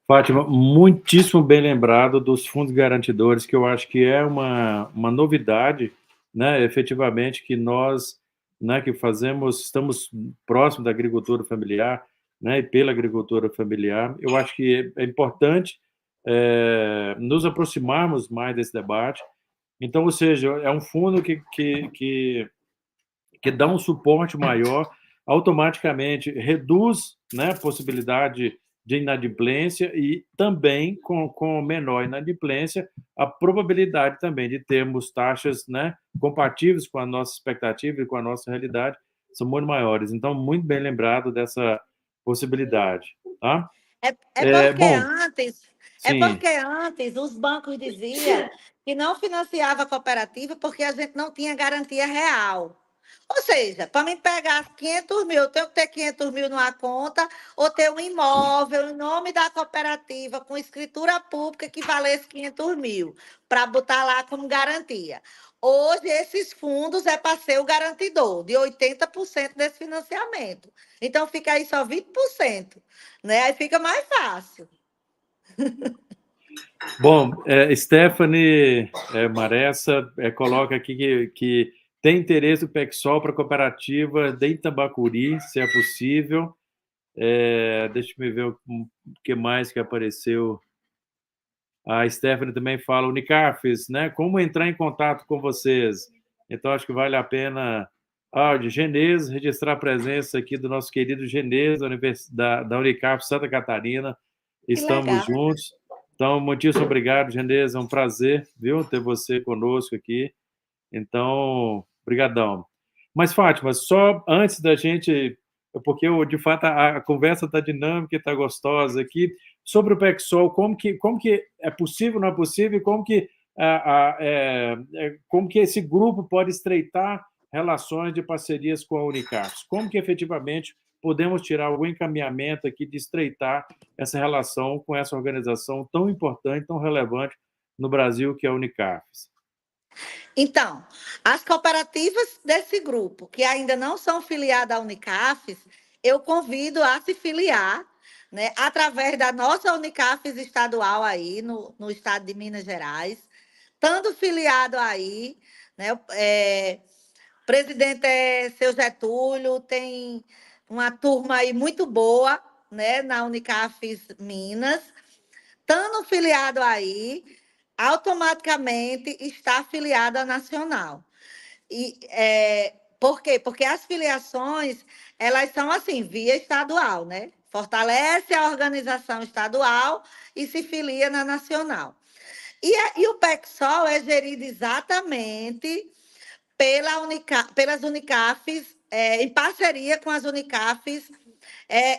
Fátima, muitíssimo bem lembrado dos fundos garantidores, que eu acho que é uma novidade, né, efetivamente, que nós, né, que fazemos, estamos próximo da agricultura familiar, né, e pela agricultura familiar. Eu acho que é importante nos aproximarmos mais desse debate. Então, ou seja, é um fundo que dá um suporte maior, automaticamente reduz, né, a possibilidade de inadimplência e também, com menor inadimplência, a probabilidade também de termos taxas, né, compatíveis com a nossa expectativa e com a nossa realidade são muito maiores. Então, muito bem lembrado dessa possibilidade. Tá? É porque Bom, antes, é sim, porque antes os bancos diziam que não financiava a cooperativa porque a gente não tinha garantia real. Ou seja, para mim pegar 500 mil, eu tenho que ter 500 mil numa conta ou ter um imóvel em nome da cooperativa com escritura pública que valesse 500 mil, para botar lá como garantia. Hoje, esses fundos é para ser o garantidor de 80% desse financiamento. Então, fica aí só 20%, né? Aí fica mais fácil. bom, Stephanie Maressa coloca aqui que tem interesse do PECSOL para a cooperativa de Itambacuri, se é possível. Deixa eu ver o que mais que apareceu. A Stephanie também fala, Unicafes, né? Como entrar em contato com vocês? Então, acho que vale a pena, de Genês, registrar a presença aqui do nosso querido Genês, da Unicaf Santa Catarina. Que Estamos legal. juntos. Então, muitíssimo obrigado, Genês. É um prazer, viu, ter você conosco aqui. Então, brigadão. Mas, Fátima, só antes da gente, porque de fato a conversa está dinâmica e está gostosa aqui, sobre o PECSOL, como que é possível, não é possível, e como que esse grupo pode estreitar relações de parcerias com a Unicafes? Como que efetivamente podemos tirar algum encaminhamento aqui de estreitar essa relação com essa organização tão importante, tão relevante no Brasil, que é a Unicafes? Então, as cooperativas desse grupo, que ainda não são filiadas à Unicafes, eu convido a se filiar, né, através da nossa Unicafes estadual aí, no estado de Minas Gerais. Estando filiado aí, né, o presidente é seu Getúlio, tem uma turma aí muito boa, né, na Unicafes Minas. Estando filiado aí, automaticamente está afiliado à Nacional. Por quê? Porque as filiações, elas são assim, via estadual, né? Fortalece a organização estadual e se filia na nacional. E o PECSOL é gerido exatamente pelas Unicafes, em parceria com as Unicafes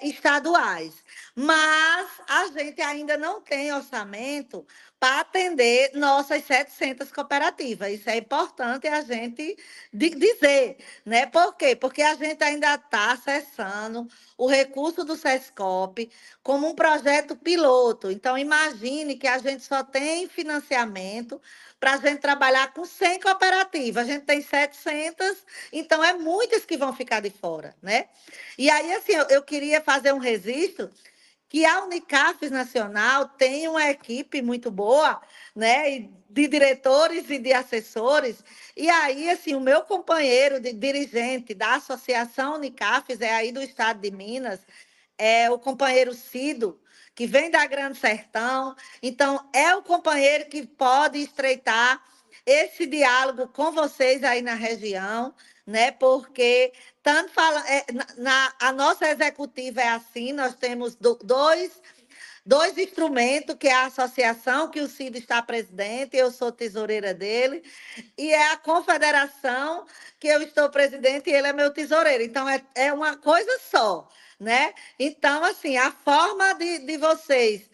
estaduais. Mas a gente ainda não tem orçamento para atender nossas 700 cooperativas. Isso é importante a gente dizer, né? Por quê? Porque a gente ainda está acessando o recurso do SESCOP como um projeto piloto. Então, imagine que a gente só tem financiamento para a gente trabalhar com 100 cooperativas. A gente tem 700, então é muitas que vão ficar de fora, né? E aí, assim, eu queria fazer um registro que a Unicafes Nacional tem uma equipe muito boa, né, de diretores e de assessores, e aí, assim, o meu companheiro de dirigente da Associação Unicafes, é aí do estado de Minas, é o companheiro Cido, que vem da Grande Sertão. Então, é o companheiro que pode estreitar esse diálogo com vocês aí na região, né? Porque tanto fala, a nossa executiva é assim, nós temos dois instrumentos, que é a associação, que o Cido está presidente, eu sou tesoureira dele, e é a confederação, que eu estou presidente e ele é meu tesoureiro. Então, é uma coisa só, né? Então, assim, a forma de vocês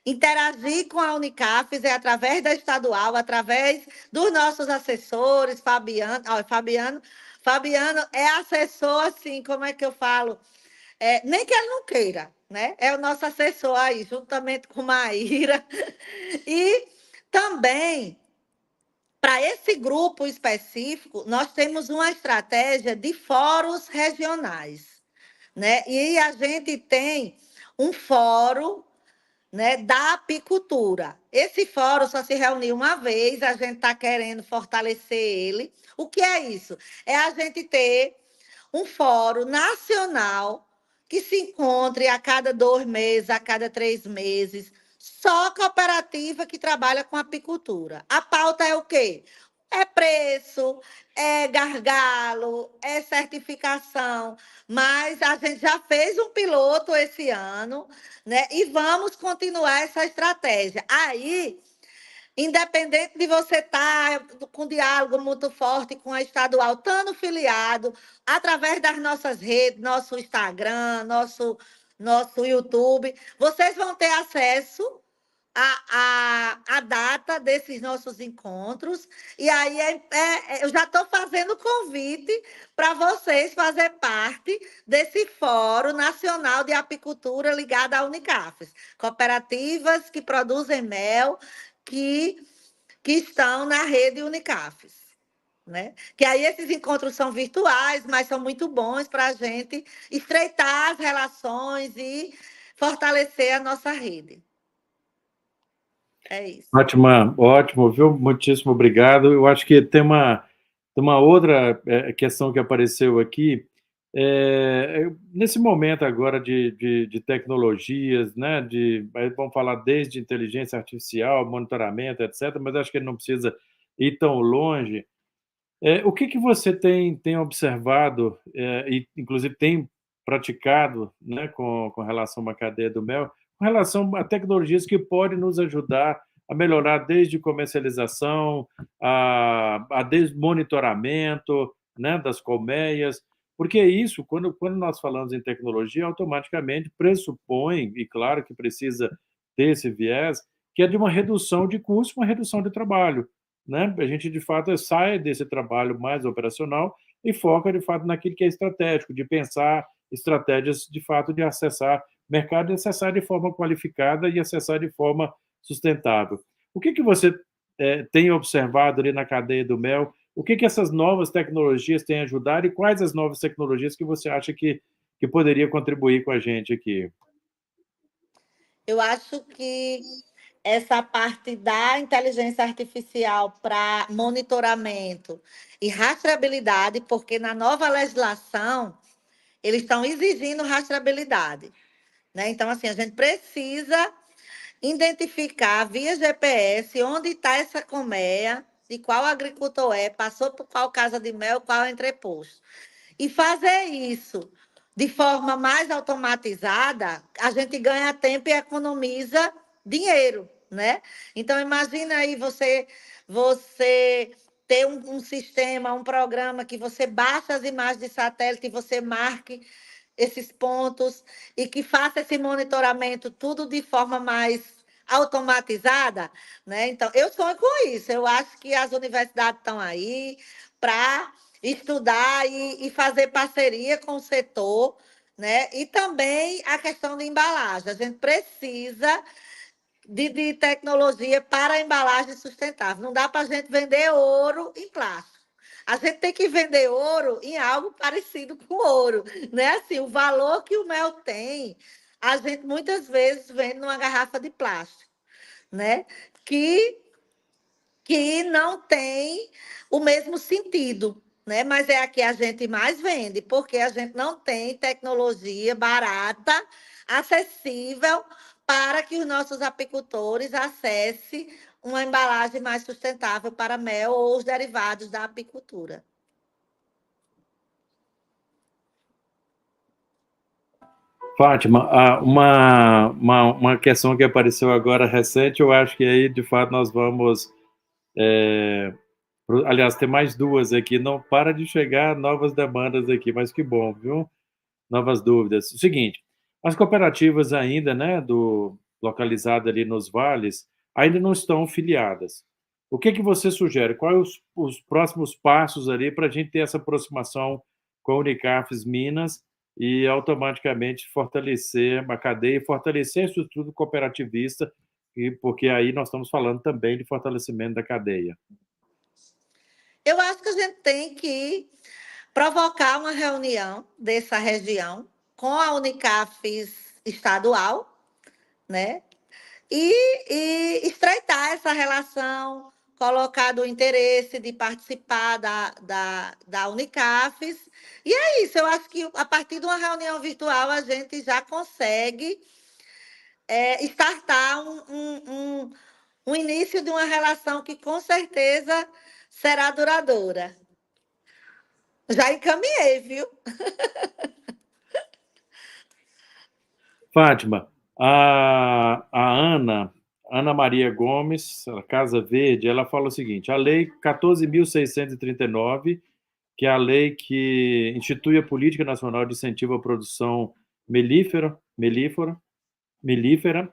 interagir com a Unicafes é através da estadual, através dos nossos assessores, Fabiano. Ó, Fabiano é assessor, assim, como é que eu falo? Nem que ele não queira, né? É o nosso assessor aí, juntamente com Maíra. E também, para esse grupo específico, nós temos uma estratégia de fóruns regionais, né? E a gente tem um fórum, né, da apicultura. Esse fórum só se reuniu uma vez, a gente está querendo fortalecer ele. O que é isso? É a gente ter um fórum nacional que se encontre a cada 2 meses, a cada 3 meses, só cooperativa que trabalha com apicultura. A pauta é o quê? É preço, é gargalo, é certificação, mas a gente já fez um piloto esse ano, né? E vamos continuar essa estratégia. Aí, independente de você estar com diálogo muito forte com a estadual, estando filiado, através das nossas redes, nosso Instagram, nosso YouTube, vocês vão ter acesso à data desses nossos encontros. E aí eu já estou fazendo convite para vocês fazer parte desse Fórum Nacional de Apicultura ligado à Unicafes. Cooperativas que produzem mel, que, que estão na rede Unicafes. Né? Que aí esses encontros são virtuais, mas são muito bons para a gente estreitar as relações e fortalecer a nossa rede. É isso. Fátima, ótimo, viu? Muitíssimo obrigado. Eu acho que tem uma outra questão que apareceu aqui. Nesse momento agora de tecnologias, né? Vamos falar desde inteligência artificial, monitoramento, etc., mas acho que ele não precisa ir tão longe. O que você tem observado, e inclusive tem praticado, né, com relação a uma cadeia do mel, com relação a tecnologias que podem nos ajudar a melhorar desde comercialização, a desde monitoramento, né, das colmeias, porque isso, quando nós falamos em tecnologia, automaticamente pressupõe, e claro que precisa ter esse viés, que é de uma redução de custo, uma redução de trabalho, né? A gente, de fato, sai desse trabalho mais operacional e foca, de fato, naquilo que é estratégico, de pensar estratégias, de fato, de acessar mercado e acessar de forma qualificada e acessar de forma sustentável. O que você tem observado ali na cadeia do mel? O que essas novas tecnologias têm ajudado e quais as novas tecnologias que você acha que poderia contribuir com a gente aqui? Eu acho que essa parte da inteligência artificial para monitoramento e rastreabilidade, porque na nova legislação eles estão exigindo rastreabilidade, né? Então, assim, a gente precisa identificar via GPS onde está essa colmeia, de qual agricultor passou por qual casa de mel, qual entreposto. E fazer isso de forma mais automatizada, a gente ganha tempo e economiza dinheiro, né? Então, imagina aí você ter um sistema, um programa que você baixa as imagens de satélite e você marque esses pontos e que faça esse monitoramento tudo de forma mais automatizada, né? Então, eu sonho com isso. Eu acho que as universidades estão aí para estudar e fazer parceria com o setor, né? E também a questão de embalagem. A gente precisa de tecnologia para a embalagem sustentável. Não dá para a gente vender ouro em plástico. A gente tem que vender ouro em algo parecido com ouro, né? Assim, o valor que o mel tem, a gente muitas vezes vende numa garrafa de plástico, né? Que não tem o mesmo sentido, né? Mas é a que a gente mais vende, porque a gente não tem tecnologia barata, acessível, para que os nossos apicultores acessem uma embalagem mais sustentável para mel ou os derivados da apicultura. Fátima, uma questão que apareceu agora recente, eu acho que aí, de fato, nós vamos... aliás, tem mais duas aqui, não para de chegar novas demandas aqui, mas que bom, viu? Novas dúvidas. O seguinte, as cooperativas ainda, né, localizadas ali nos vales, ainda não estão filiadas. O que você sugere? Quais os próximos passos ali para a gente ter essa aproximação com a Unicafes Minas e automaticamente fortalecer a cadeia e fortalecer a estrutura cooperativista, porque aí nós estamos falando também de fortalecimento da cadeia. Eu acho que a gente tem que provocar uma reunião dessa região com a Unicafes estadual, né? E estreitar essa relação, colocar o interesse de participar da Unicafes. E é isso, eu acho que a partir de uma reunião virtual a gente já consegue startar um início de uma relação que com certeza será duradoura. Já encaminhei, viu? Fátima, a Ana Maria Gomes, Casa Verde, ela fala o seguinte: a Lei 14.639, que é a lei que institui a Política Nacional de Incentivo à Produção melífera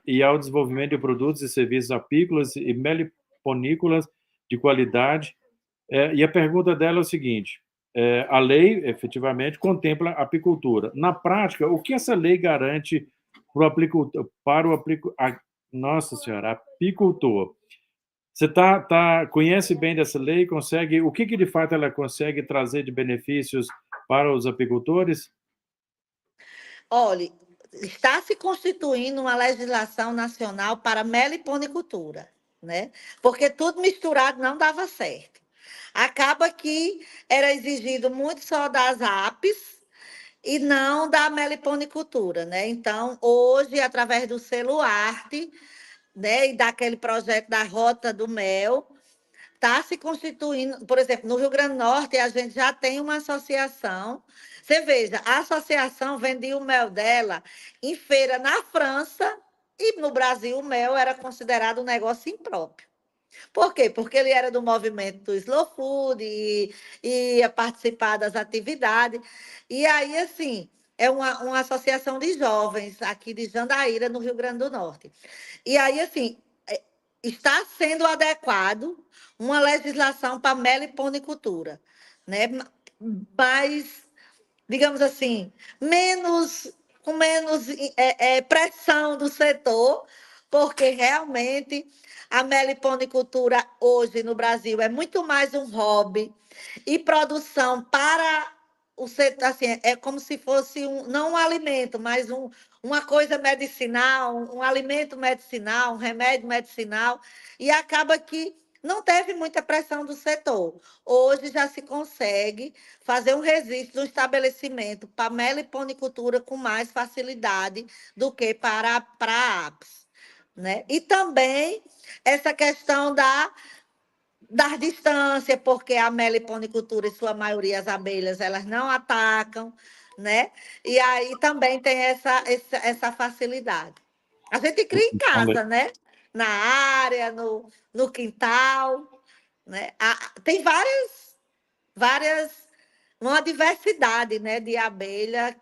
e ao desenvolvimento de produtos e serviços apícolas e meliponícolas de qualidade. E a pergunta dela é o seguinte: a lei, efetivamente, contempla a apicultura. Na prática, o que essa lei garante para o nossa senhora, apicultor? Você conhece bem dessa lei? O que de fato ela consegue trazer de benefícios para os apicultores? Olha, está se constituindo uma legislação nacional para meliponicultura, né? Porque tudo misturado não dava certo. Acaba que era exigido muito só das apes e não da meliponicultura, né? Então, hoje, através do selo Arte, né, e daquele projeto da Rota do Mel, está se constituindo, por exemplo, no Rio Grande do Norte, a gente já tem uma associação. Você veja, a associação vendia o mel dela em feira na França e no Brasil o mel era considerado um negócio impróprio. Por quê? Porque ele era do movimento do Slow Food e ia participar das atividades. E aí, assim, é uma associação de jovens aqui de Jandaíra, no Rio Grande do Norte. E aí, assim, está sendo adequado uma legislação para meliponicultura, né? Mas, digamos assim, com menos pressão do setor, porque realmente a meliponicultura hoje no Brasil é muito mais um hobby e produção para o setor, assim, é como se fosse não um alimento, mas uma coisa medicinal, um alimento medicinal, um remédio medicinal, e acaba que não teve muita pressão do setor. Hoje já se consegue fazer um registro do estabelecimento para meliponicultura com mais facilidade do que para a apis, né? E também essa questão das distâncias, porque a meliponicultura, em sua maioria, as abelhas, elas não atacam, né? E aí também tem essa facilidade. A gente cria em casa, né? Na área, no quintal, né? Tem uma diversidade, né, de abelha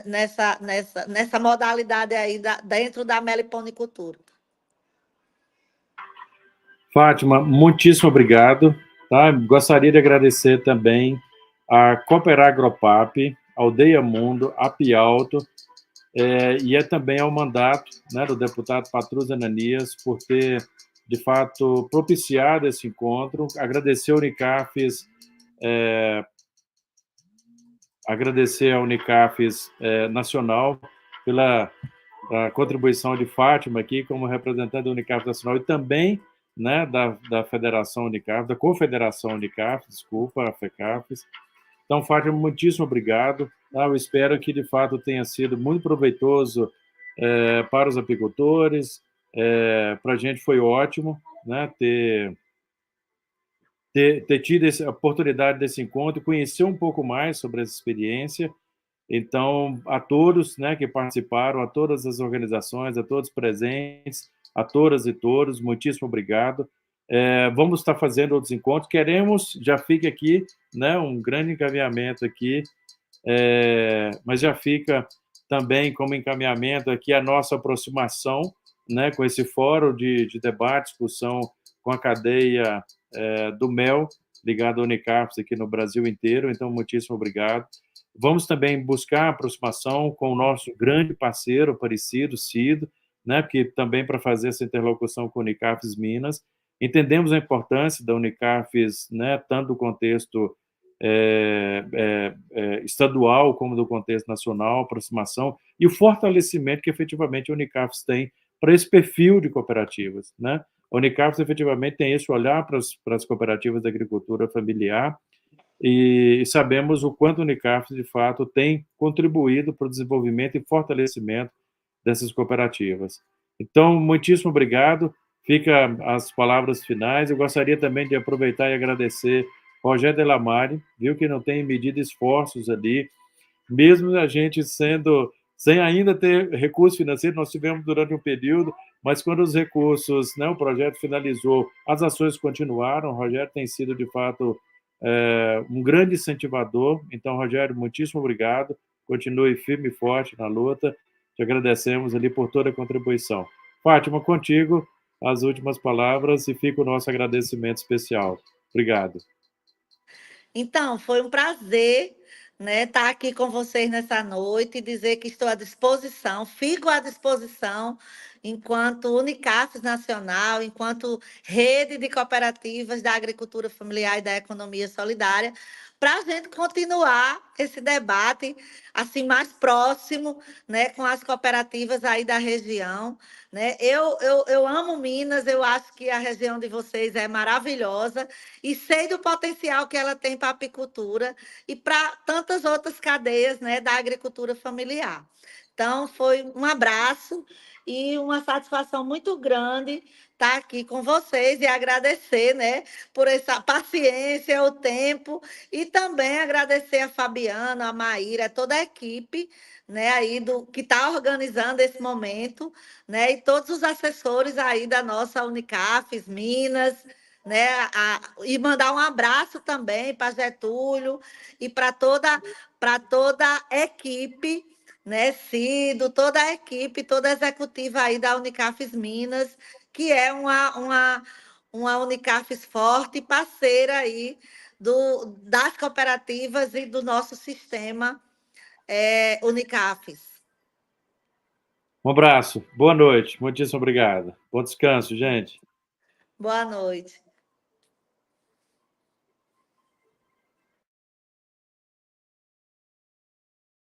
nessa modalidade aí dentro da meliponicultura. Fátima, muitíssimo obrigado. Tá? Gostaria de agradecer também a Cooperar Agropap, Aldeia Mundo, Apialto, e também ao mandato, né, do deputado Patrus Ananias por ter, de fato, propiciado esse encontro. Agradecer a Unicafes, Nacional pela contribuição de Fátima aqui como representante da Unicafes Nacional e também né, da Federação Unicaf, da Confederação Unicaf, desculpa, a FECAFES. Então, Fátima, muitíssimo obrigado. Tá? Eu espero que, de fato, tenha sido muito proveitoso para os apicultores. Para a gente foi ótimo, né, ter tido a oportunidade desse encontro e conhecer um pouco mais sobre essa experiência. Então, a todos, né, que participaram, a todas as organizações, a todos presentes, a todas e todos, muitíssimo obrigado. Vamos estar fazendo outros encontros. Queremos, já fica aqui, né, um grande encaminhamento aqui, mas já fica também como encaminhamento aqui a nossa aproximação, né, com esse fórum de debate, discussão com a cadeia do mel, ligado à Unicaf aqui no Brasil inteiro. Então, muitíssimo obrigado. Vamos também buscar aproximação com o nosso grande parceiro, Aparecido, CIDO, né, porque também para fazer essa interlocução com a Unicafes Minas. Entendemos a importância da Unicafes, né, tanto do contexto estadual como do contexto nacional, aproximação e o fortalecimento que efetivamente a Unicafes tem para esse perfil de cooperativas, né? A Unicafes efetivamente tem esse olhar para as cooperativas da agricultura familiar e sabemos o quanto a Unicafes, de fato, tem contribuído para o desenvolvimento e fortalecimento dessas cooperativas. Então, muitíssimo obrigado. Fica as palavras finais. Eu gostaria também de aproveitar e agradecer Rogério Delamare, viu que não tem medido esforços ali, mesmo a gente sendo sem ainda ter recurso financeiro, nós tivemos durante um período, mas quando os recursos, né, o projeto finalizou, as ações continuaram. O Rogério tem sido, de fato, um grande incentivador. Então, Rogério, muitíssimo obrigado. Continue firme e forte na luta. Te agradecemos ali por toda a contribuição. Fátima, contigo as últimas palavras e fica o nosso agradecimento especial. Obrigado. Então, foi um prazer, né, estar aqui com vocês nessa noite e dizer que estou à disposição, fico à disposição enquanto Unicafes Nacional, enquanto rede de cooperativas da agricultura familiar e da economia solidária, para a gente continuar esse debate assim mais próximo, né, com as cooperativas aí da região, né? Eu amo Minas, eu acho que a região de vocês é maravilhosa e sei do potencial que ela tem para a apicultura e para tantas outras cadeias, né, da agricultura familiar. Então, foi um abraço e uma satisfação muito grande estar aqui com vocês e agradecer, né, por essa paciência, o tempo, e também agradecer a Fabiana, a Maíra, toda a equipe, né, aí que está organizando esse momento, né, e todos os assessores aí da nossa Unicafes Minas, né, e mandar um abraço também para Getúlio e para toda a equipe, né, Cido, toda a equipe, toda a executiva aí da Unicafes Minas, que é uma Unicafes forte e parceira aí das cooperativas e do nosso sistema Unicafes. Um abraço, boa noite, muitíssimo obrigado. Bom descanso, gente. Boa noite.